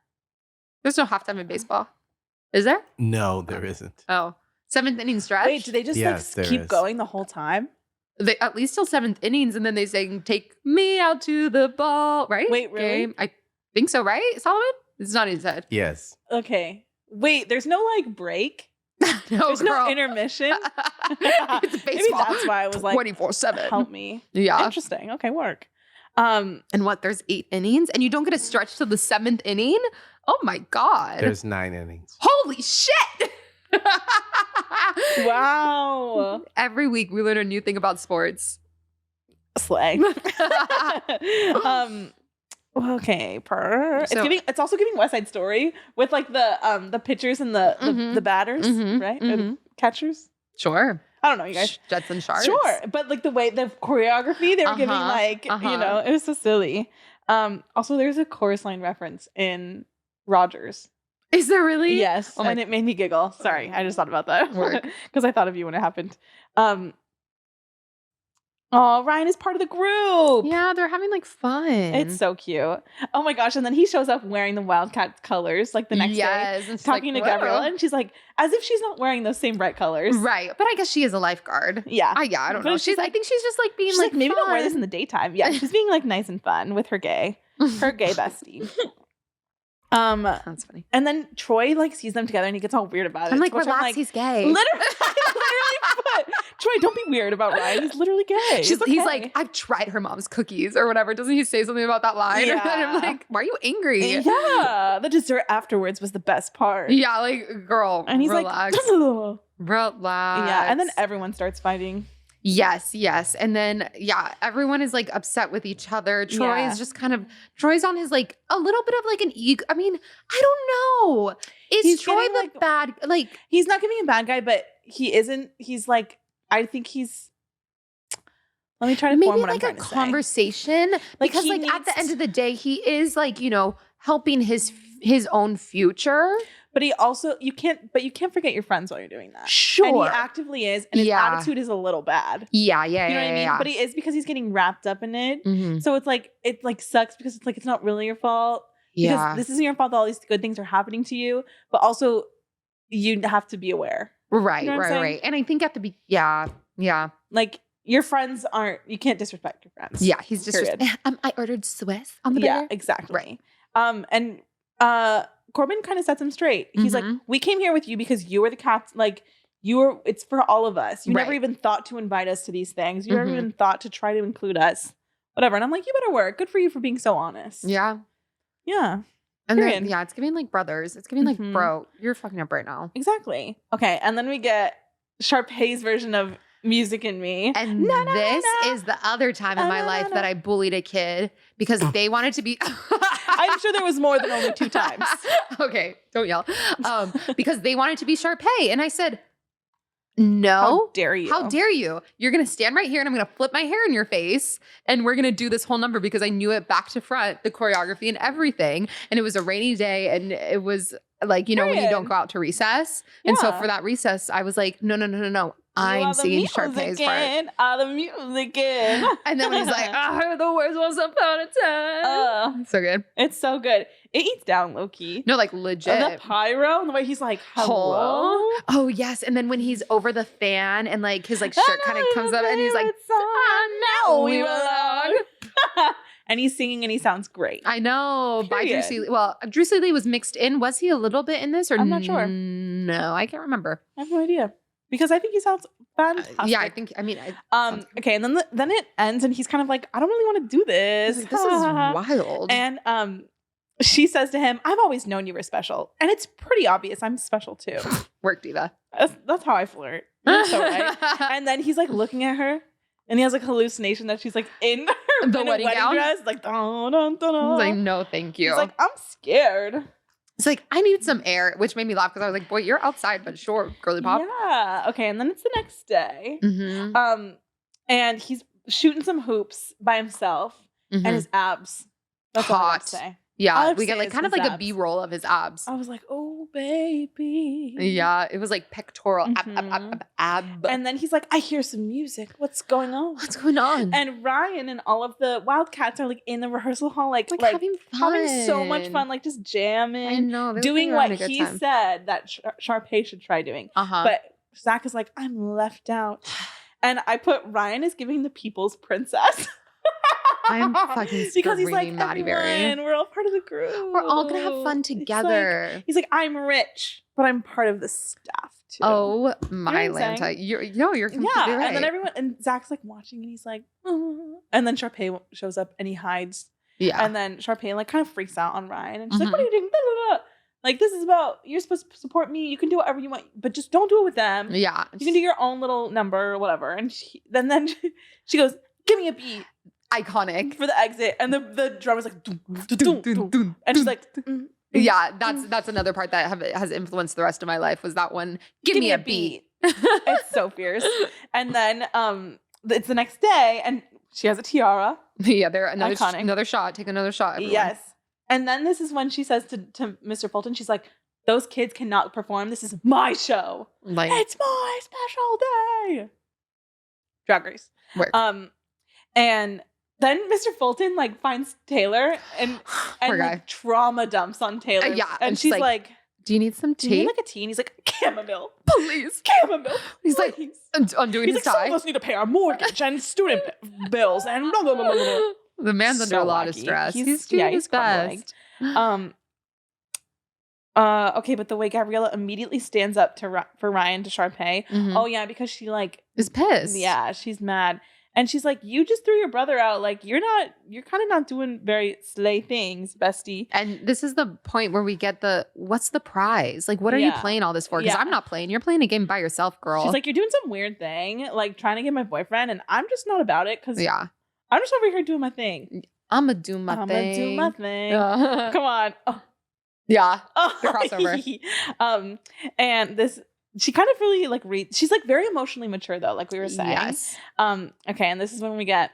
There's no halftime in baseball. Is there? No, there isn't. Oh. Seventh inning stretch? Wait, do they just Yes, there keep is. going the whole time? They, at least till seventh innings, and then they sing "Take Me Out to the Ball," right? Wait, really? Game. I think so, right? Solomon? It's not his head. Yes. Okay. Wait, there's no break. No, There's girl. no intermission. It's Maybe baseball. that's why I was 24/7. help me. Yeah. Interesting. Okay, work. And what? There's 8 innings, and you don't get a stretch to the 7th inning. Oh my god! There's 9 innings. Holy shit! Wow. Every week we learn a new thing about sports. Slay. Okay, So- it's also giving West Side Story with like the pitchers and the batters, right? Or the catchers. Sure. I don't know, you guys. Jets and Sharks. Sure, but like the way the choreography they were giving, like you know, it was so silly. Also, there's a chorus line reference in Rogers. Is there really? Yes, and it made me giggle. Sorry, I just thought about that because I thought of you when it happened. Oh, Ryan is part of the group. Yeah, they're having like fun. It's so cute. Oh my gosh. And then he shows up wearing the Wildcats colors like the next day. And talking to Gabriella. And she's like, as if she's not wearing those same bright colors. Right. But I guess she is a lifeguard. Yeah. I don't know. I think she's just like being like maybe fun. don't wear this in the daytime. Yeah. She's being like nice and fun with her gay bestie. That's funny. And then Troy like sees them together and he gets all weird about it. I'm like, relax, he's gay. Literally put, Troy, don't be weird about Ryan. He's literally gay. He's like, I've tried her mom's cookies or whatever. Doesn't he say something about that line? Yeah. And I'm like, why are you angry? Yeah. The dessert afterwards was the best part. Yeah, like, girl, and he's relax. like, relax. Yeah. And then everyone starts fighting. Yes. And then, everyone is like upset with each other. Troy is just Troy's on his like a little bit of like an ego. I mean, I don't know. Is Troy the bad? Like, he's not giving a bad guy, but he isn't. He's like, I think he's. Let me try to form what I'm trying to say. Maybe like a conversation. Like, because like at the end of the day, he is like, you know, helping his own future. But he also you can't forget your friends while you're doing that. Sure. And he actively is, and his attitude is a little bad. Yeah. You know what I mean? But he is because he's getting wrapped up in it. Mm-hmm. So it sucks because it's like it's not really your fault. Yeah. Because this isn't your fault that all these good things are happening to you. But also you have to be aware. Right, you know right. And I think you have to be like your friends you can't disrespect your friends. Yeah, he's just I ordered Swiss on the burger. Yeah, exactly. Right. And Corbin kind of sets him straight. He's like, we came here with you because you were the cats. Like, it's for all of us. You never even thought to invite us to these things. You never even thought to try to include us. Whatever. And I'm like, you better work. Good for you for being so honest. Yeah. Yeah. And then, it's giving like brothers. It's giving like, bro, you're fucking up right now. Exactly. Okay. And then we get Sharpay's version of Music in Me. And this is the other time in my life that I bullied a kid because they wanted to be. I'm sure there was more than only 2 times. Okay, don't yell. Because they wanted to be Sharpay. And I said, no. How dare you? How dare you? You're going to stand right here and I'm going to flip my hair in your face. And we're going to do this whole number because I knew it back to front, the choreography and everything. And it was a rainy day and it was like, you know, when you don't go out to recess. Yeah. And so for that recess, I was like, no. I'm singing Sharpay's part. All the music in. And then when he's like, I heard the words once upon a time. So good. It's so good. It eats down low key. No, like legit. And the pyro and the way he's like, hello. Oh, yes. And then when he's over the fan and like his like shirt kind of comes up and he's like, now we belong. And he's singing and he sounds great. I know. By Drew Seeley. Well, Drew Seeley was mixed in. Was he a little bit in this or I'm not sure. No, I can't remember. I have no idea. Because I think he sounds fantastic. Yeah, okay, and then it ends and he's kind of like, I don't really want to do this. Like, this is wild. And she says to him, I've always known you were special. And it's pretty obvious I'm special too. Work diva. That's how I flirt. You're so right. And then he's like looking at her and he has like hallucination that she's like in her wedding gown dress. Like, dun, dun, dun, dun. He's like, no, thank you. He's like, I'm scared. It's like, I need some air, which made me laugh because I was like, boy, you're outside, but sure, girly pop. Yeah. Okay. And then it's the next day. And he's shooting some hoops by himself and his abs. That's all I have to say. Yeah. We get like kind of like a B-roll of his abs. I was like, oh, baby. Yeah. It was like pectoral ab. And then he's like, I hear some music. What's going on? What's going on? And Ryan and all of the Wildcats are like in the rehearsal hall, like having fun. Having so much fun, like just jamming. I know. Doing what he said that Sharpay should try doing. But Zach is like, I'm left out. And I put Ryan as giving the people's princess. I'm fucking because he's like, Maddy we're all part of the group. We're all gonna have fun together. He's like, I'm rich, but I'm part of the staff too. Oh my Lanta. You're completely right. And then Zach's like watching and he's like, and then Sharpay shows up and he hides. Yeah. And then Sharpay like kind of freaks out on Ryan and she's like, what are you doing? Blah, blah, blah. Like, this is about, you're supposed to support me. You can do whatever you want, but just don't do it with them. Yeah. You can do your own little number or whatever. And then she goes, give me a beat. iconic for the exit, and the drum is like, dun, dun, dun, dun, and she's like, yeah, that's another part that has influenced the rest of my life was that one. Give me a beat. It's so fierce. And then it's the next day, and she has a tiara. Yeah, they're another shot. Take another shot. Everyone. Yes. And then this is when she says to Mr. Fulton, she's like, those kids cannot perform. This is my show. Like, it's my special day. Drag Race. Work. And then Mr. Fulton like finds Taylor and like, trauma dumps on Taylor. Yeah. And she's like, do you need some tea? Do you need like a tea? And he's like, chamomile. Please. Chamomile. He's like, undoing his tie. Some of us need to pay our mortgage and student bills and blah, blah, blah, blah, blah. The man's under a lot of stress. He's doing his best. Okay, but the way Gabriella immediately stands up for Ryan to Sharpay. Mm-hmm. Oh yeah, because she like is pissed. Yeah, she's mad. And she's like, you just threw your brother out. Like, you're kind of not doing very slay things, bestie. And this is the point where we get what's the prize? Like, what are you playing all this for? Because I'm not playing. You're playing a game by yourself, girl. She's like, you're doing some weird thing, like trying to get my boyfriend. And I'm just not about it because I'm just over here doing my thing. I'm going to do my thing. Come on. Oh. Yeah. The crossover. And this... She kind of really like she's like very emotionally mature though, like we were saying. Yes. Okay, and this is when we get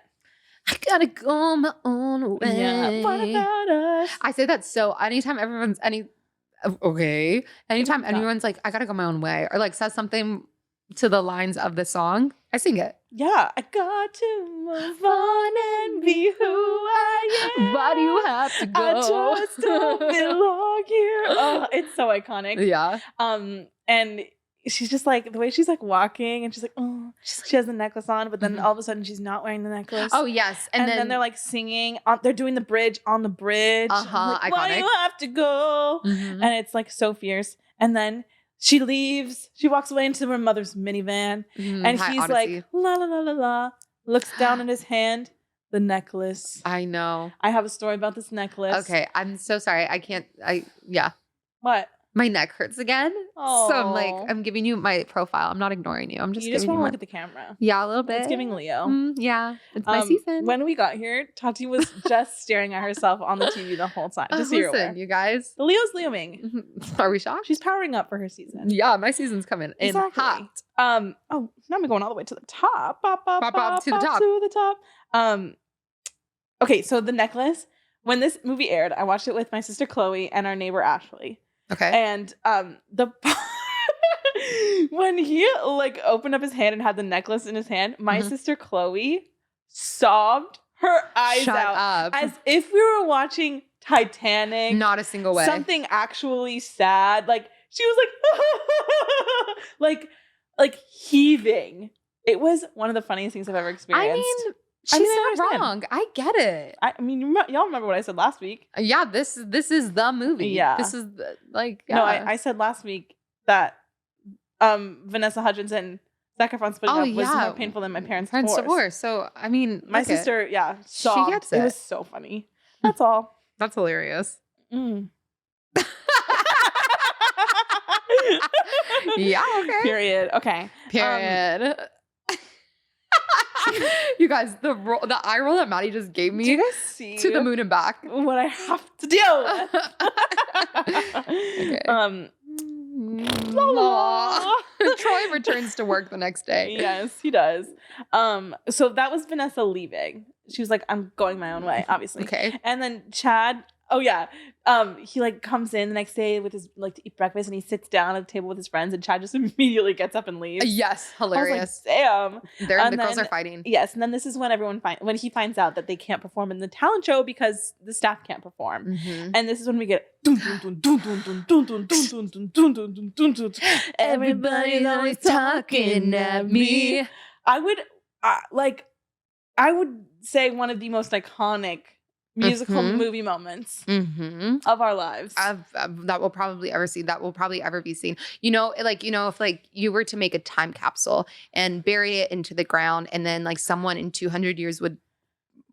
I gotta go my own way. Yeah. What about us? I say that so anytime anyone's like, I gotta go my own way, or like says something to the lines of the song, I sing it. Yeah. I got to move on and be who I am. Why do you have to go? I just don't belong here. Oh, it's so iconic. Yeah. And she's just like, the way she's like walking and she's like, oh, she has the necklace on, but then all of a sudden she's not wearing the necklace. Oh, yes. And then they're like singing, they're doing the bridge on the bridge. Like, why do you have to go? Mm-hmm. And it's like so fierce. And then she leaves, she walks away into her mother's minivan and he's like, la, la, la, la, la, looks down at his hand, the necklace. I know. I have a story about this necklace. Okay. I'm so sorry. What? My neck hurts again. Oh. So I'm like, I'm giving you my profile. I'm not ignoring you. I'm just You just want to look at the camera. Yeah, a little bit. It's giving Leo. Yeah. It's my season. When we got here, Tati was just staring at herself on the TV the whole time. Just so you're aware. You guys. The Leo's Leoming. Are we shocked? She's powering up for her season. Yeah, my season's coming in hot. Now I'm going all the way to the top. To the top. Okay, so the necklace. When this movie aired, I watched it with my sister Chloe and our neighbor Ashley. Okay. And when he like opened up his hand and had the necklace in his hand, my sister Chloe sobbed her eyes out as if we were watching Titanic. Not a single way. Something actually sad. Like she was like like heaving. It was one of the funniest things I've ever experienced. I mean, she's not wrong. I get it. I mean, y'all remember what I said last week? Yeah, this is the movie. Yeah, this is No, I said last week that Vanessa Hudgens Zac Efron splitting up was more painful than my parents' divorce. So I mean, my sister, sobbed. She gets it. It was so funny. That's all. That's hilarious. Yeah. Okay. Period. Okay. Period. You guys, the eye roll that Maddy just gave me. Do you guys see to the moon and back? What I have to deal with. Troy returns to work the next day. Yes, he does. So that was Vanessa leaving. She was like, I'm going my own way, obviously. Okay. And then Chad, he like comes in the next day with his like to eat breakfast, and he sits down at the table with his friends, and Chad just immediately gets up and leaves. Yes, hilarious. I was like, damn. The girls are fighting. Yes, and then this is when when he finds out that they can't perform in the talent show because the staff can't perform. And this is when we get everybody's always talking at me. I would say one of the most iconic musical movie moments of our lives that we'll probably ever be seen. If like you were to make a time capsule and bury it into the ground, and then like someone in 200 years would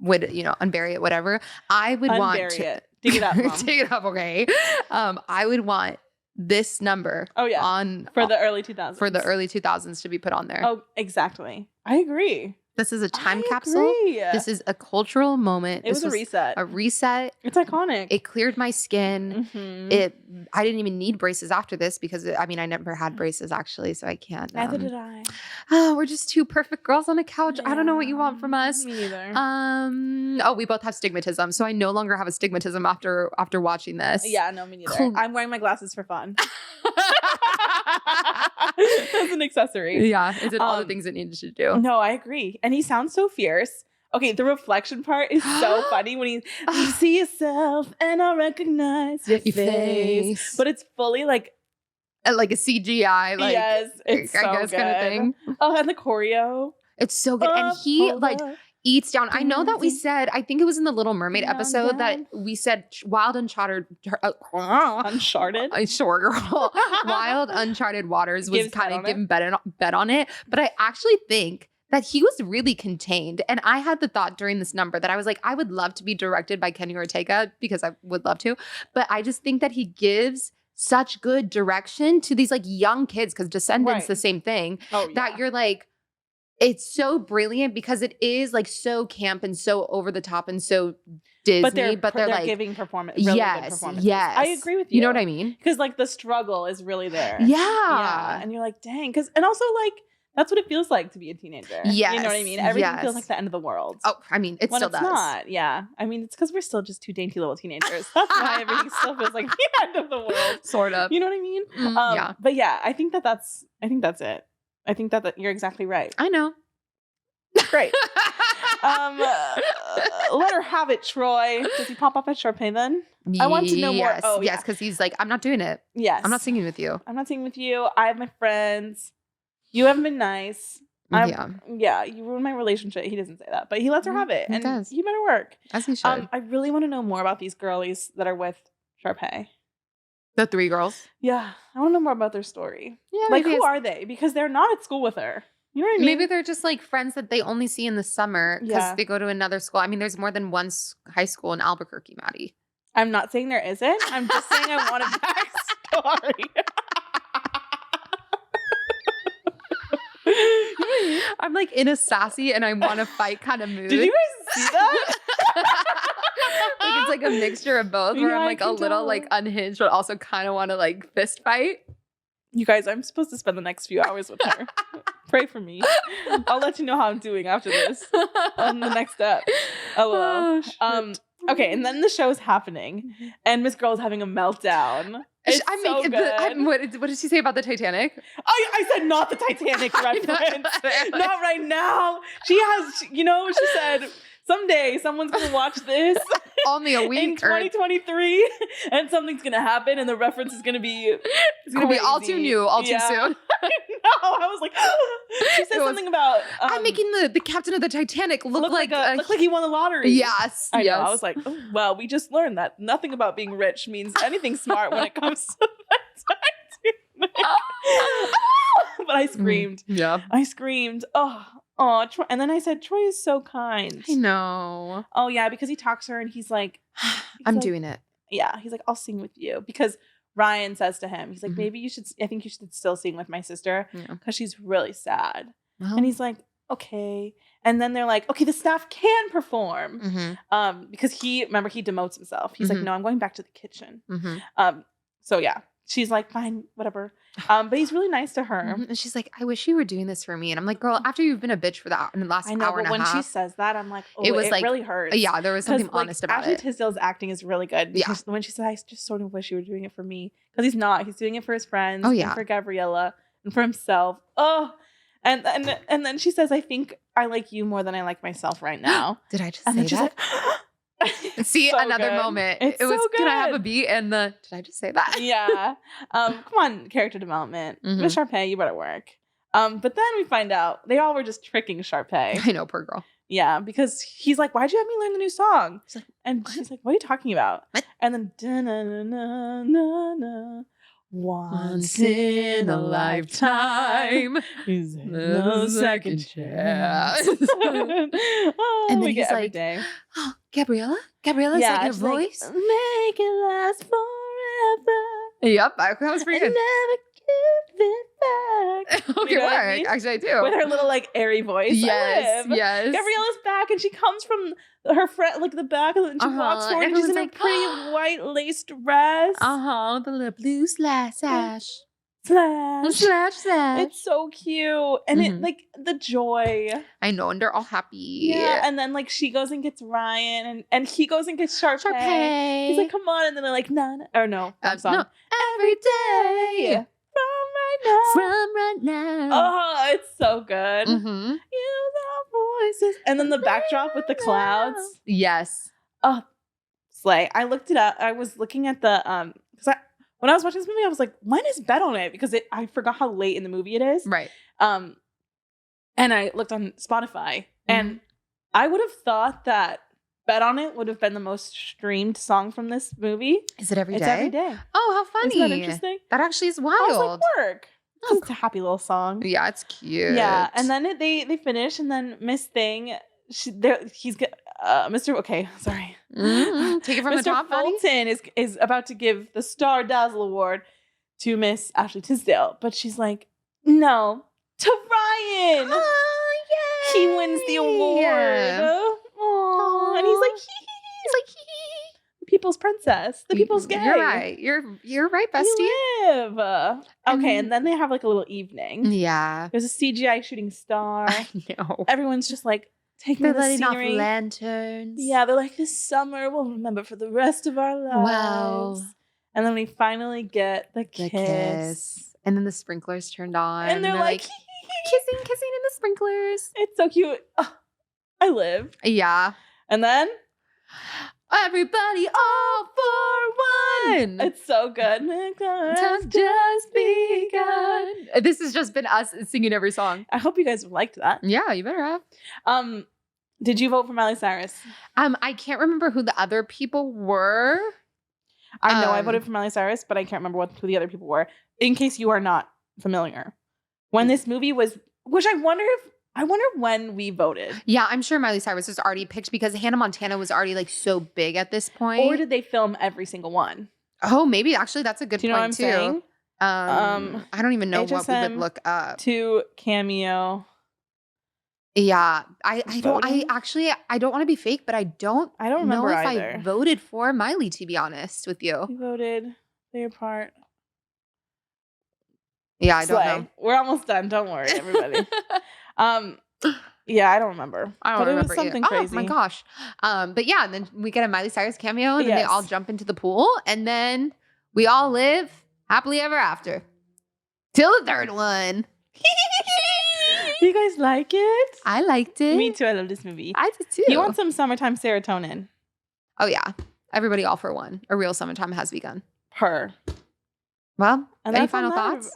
unbury it, whatever. I would unbury want to it. Dig it up, Mom. dig it up. Okay. I would want this number. Oh yeah. On for the early 2000s. For the early 2000s to be put on there. Oh, exactly. I agree. This is a time capsule. This is a cultural moment. It was a reset. A reset. It's iconic. It cleared my skin. Mm-hmm. I didn't even need braces after this because I never had braces actually, so I can't. Neither did I. Oh, we're just two perfect girls on a couch. I don't know what you want from us. Me neither. Oh, we both have stigmatism, so I no longer have a stigmatism after watching this. Yeah, no, me neither. I'm wearing my glasses for fun. As an accessory. Yeah, it did all the things it needed to do. No, I agree. And he sounds so fierce. Okay, the reflection part is so funny when you see yourself and I recognize your face. But it's fully like a CGI, like yes, it's so I guess good. kind of thing. Oh, and the choreo. It's so good. And he eats down. I know that we said, I think it was in the Little Mermaid episode that we said wild uncharted wild uncharted waters was kind of given bet on it. But I actually think that he was really contained. And I had the thought during this number that I was like, I would love to be directed by Kenny Ortega because I would love to. But I just think that he gives such good direction to these like young kids because Descendants, the same thing. That you're like, it's so brilliant because it is like so camp and so over the top and so Disney, but they're like giving performance. Really good performances. Yes, I agree with you. You know what I mean? Because like the struggle is really there. Yeah, and you're like, dang. And also like that's what it feels like to be a teenager. Yes, you know what I mean. Everything feels like the end of the world. Oh, I mean, it still does. Not. Yeah, I mean, it's because we're still just two dainty little teenagers. That's why everything still feels like the end of the world. Sort of. You know what I mean? Yeah. But yeah, I think that's it. I think that you're exactly right. I know. Great. Let her have it, Troy. Does he pop up at Sharpay then? I want to know more. Oh, yes, because he's like, I'm not doing it. Yes. I'm not singing with you. I'm not singing with you. I have my friends. You haven't been nice. Yeah, you ruined my relationship. He doesn't say that, but he lets her have it. He and does. He better work. As he should. I really want to know more about these girlies that are with Sharpay. The three girls? Yeah. I want to know more about their story. Yeah. Like, who are they? Because they're not at school with her. You know what I mean? Maybe they're just like friends that they only see in the summer because they go to another school. I mean, there's more than one high school in Albuquerque, Maddy. I'm not saying there isn't. I'm just saying I want a backstory. I'm like in a sassy and I want to fight kind of mood. Did you guys see that? Like it's like a mixture of both where I'm like a little like unhinged but also kind of want to like fist fight. You guys, I'm supposed to spend the next few hours with her. Pray for me. I'll let you know how I'm doing after this on the next step. LOL. Okay, and then the show's happening and Miss Girl's having a meltdown. It's so good. What did she say about the Titanic? I said not the Titanic reference. Not right now. She said someday someone's going to watch this. Only a week. In 2023. And something's going to happen and the reference is going to be... It's going to be all too new, all too soon. I was like... She said something about... I'm making the captain of the Titanic look like he won the lottery. Yes. I know. I was like, oh, well, we just learned that nothing about being rich means anything smart when it comes to the Titanic. But I screamed. Yeah. I screamed. Oh, Troy. And then I said, Troy is so kind. I know. Oh, yeah, because he talks to her and he's like... I'm doing it. Yeah, he's like, I'll sing with you. Because Ryan says to him, he's like, maybe I think you should still sing with my sister because she's really sad. Well. And he's like, okay. And then they're like, okay, the staff can perform. Because he demotes himself. He's like, no, I'm going back to the kitchen. So yeah. She's like, fine, whatever. But he's really nice to her. And she's like, I wish you were doing this for me. And I'm like, girl, after you've been a bitch for the last hour and a half. I know, but when she says that, I'm like, oh, it really hurts. Yeah, there was something honest about Ashley it. Tisdale's acting is really good. Yeah. When she said, I just sort of wish you were doing it for me. Because he's not. He's doing it for his friends. And for Gabriella. And for himself. Oh. And then she says, I think I like you more than I like myself right now. Did I just say that? She's like, see, so another good. Moment. It was, so can I have a beat? And did I just say that? Yeah. Come on, character development. Miss Sharpay, you better work. But then we find out they all were just tricking Sharpay. I know, poor girl. Yeah, because he's like, why'd you have me learn the new song? She's like, what are you talking about? What? And then, da-na-na-na-na-na. Once in a lifetime, is no second chance. And then he's like, oh, Gabriella, is that your voice? Like, make it last forever. Yep, that was pretty good. Never give it back. Okay, You know work. what I mean? Actually, I do. With her little like airy voice. Yes, yes. Gabriella's back, and she comes from her friend, like the back, and she walks forward, and she's in a pretty white lace dress. The little blue slash. Slash. Slash. It's so cute, and it like the joy. I know, and they're all happy. Yeah, and then like she goes and gets Ryan, and he goes and gets Sharpay. He's like, "Come on," and then they're like, "None," or no, song. No. Every day from right now. Oh, it's so good. Mm-hmm. Use our voices, and then the backdrop with the clouds. Yes. Oh, slay! I looked it up. I was looking at the because when I was watching this movie, I was like, when is Bet on It? Because I forgot how late in the movie it is. Right. And I looked on Spotify, and I would have thought that Bet on It would have been the most streamed song from this movie. Is it every day? It's every day. Oh, how funny. Isn't that interesting? That actually is wild. I was like, work. It's a happy little song. Yeah, it's cute. Yeah, and then they finish, and then Miss Thing, Mr. Okay, sorry. Take it from the top, Mr. Fulton is about to give the Star Dazzle Award to Miss Ashley Tisdale, but she's like, no, to Ryan. Oh, yay. He wins the award. Aww. And he's like, people's princess, the people's gang. You're right. You're right, bestie. You live. Okay, and then they have like a little evening. Yeah. There's a CGI shooting star. I know. Everyone's just like, taking They're the letting off scenery. lanterns. Yeah, they're like, this summer we'll remember for the rest of our lives. Wow. And then we finally get the kiss. And then the sprinklers turned on. And they're like kissing in the sprinklers. It's so cute. Oh, I live. Yeah. And then everybody all for one. It's so good. Time's just begun. This has just been us singing every song. I hope you guys liked that. Yeah, you better have. Did you vote for Miley Cyrus? I can't remember who the other people were. I know I voted for Miley Cyrus, but I can't remember who the other people were. In case you are not familiar, when this movie was, which I wonder when we voted. Yeah, I'm sure Miley Cyrus was already picked because Hannah Montana was already like so big at this point. Or did they film every single one? Oh, maybe actually that's a good Do you know point what I'm too. saying? I don't even know what we HSM would look up. To Cameo. Yeah, I don't want to be fake, but I don't remember know if either. I voted for Miley, to be honest with you. You voted their part. Yeah, I don't know. We're almost done. Don't worry, everybody. Yeah, I don't remember. I don't remember it was something either. crazy. Oh my gosh. But yeah, and then we get a Miley Cyrus cameo, and then they all jump into the pool, and then we all live happily ever after. Till the third one. You guys like it? I liked it. Me too. I love this movie. I did too. You want some summertime serotonin? Oh yeah. Everybody all for one. A real summertime has begun. Well, and any final thoughts?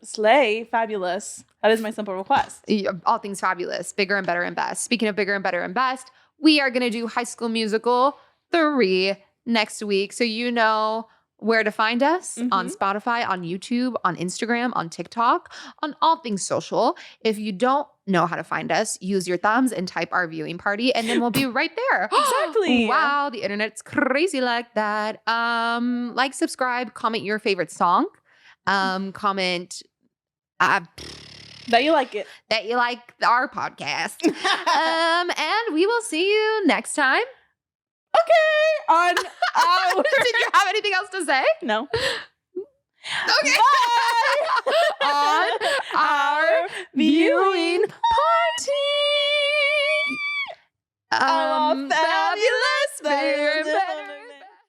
Slay, fabulous. That is my simple request. All things fabulous. Bigger and better and best. Speaking of bigger and better and best, we are going to do High School Musical 3 next week. So you know where to find us on Spotify, on YouTube, on Instagram, on TikTok, on all things social. If you don't know how to find us, use your thumbs and type our viewing party, and then we'll be right there. Exactly. Wow, the internet's crazy like that. Like, subscribe, comment your favorite song. Comment that you like it. That you like our podcast. And we will see you next time. Okay. On our... Did you have anything else to say? No. Okay. Bye. On our viewing party.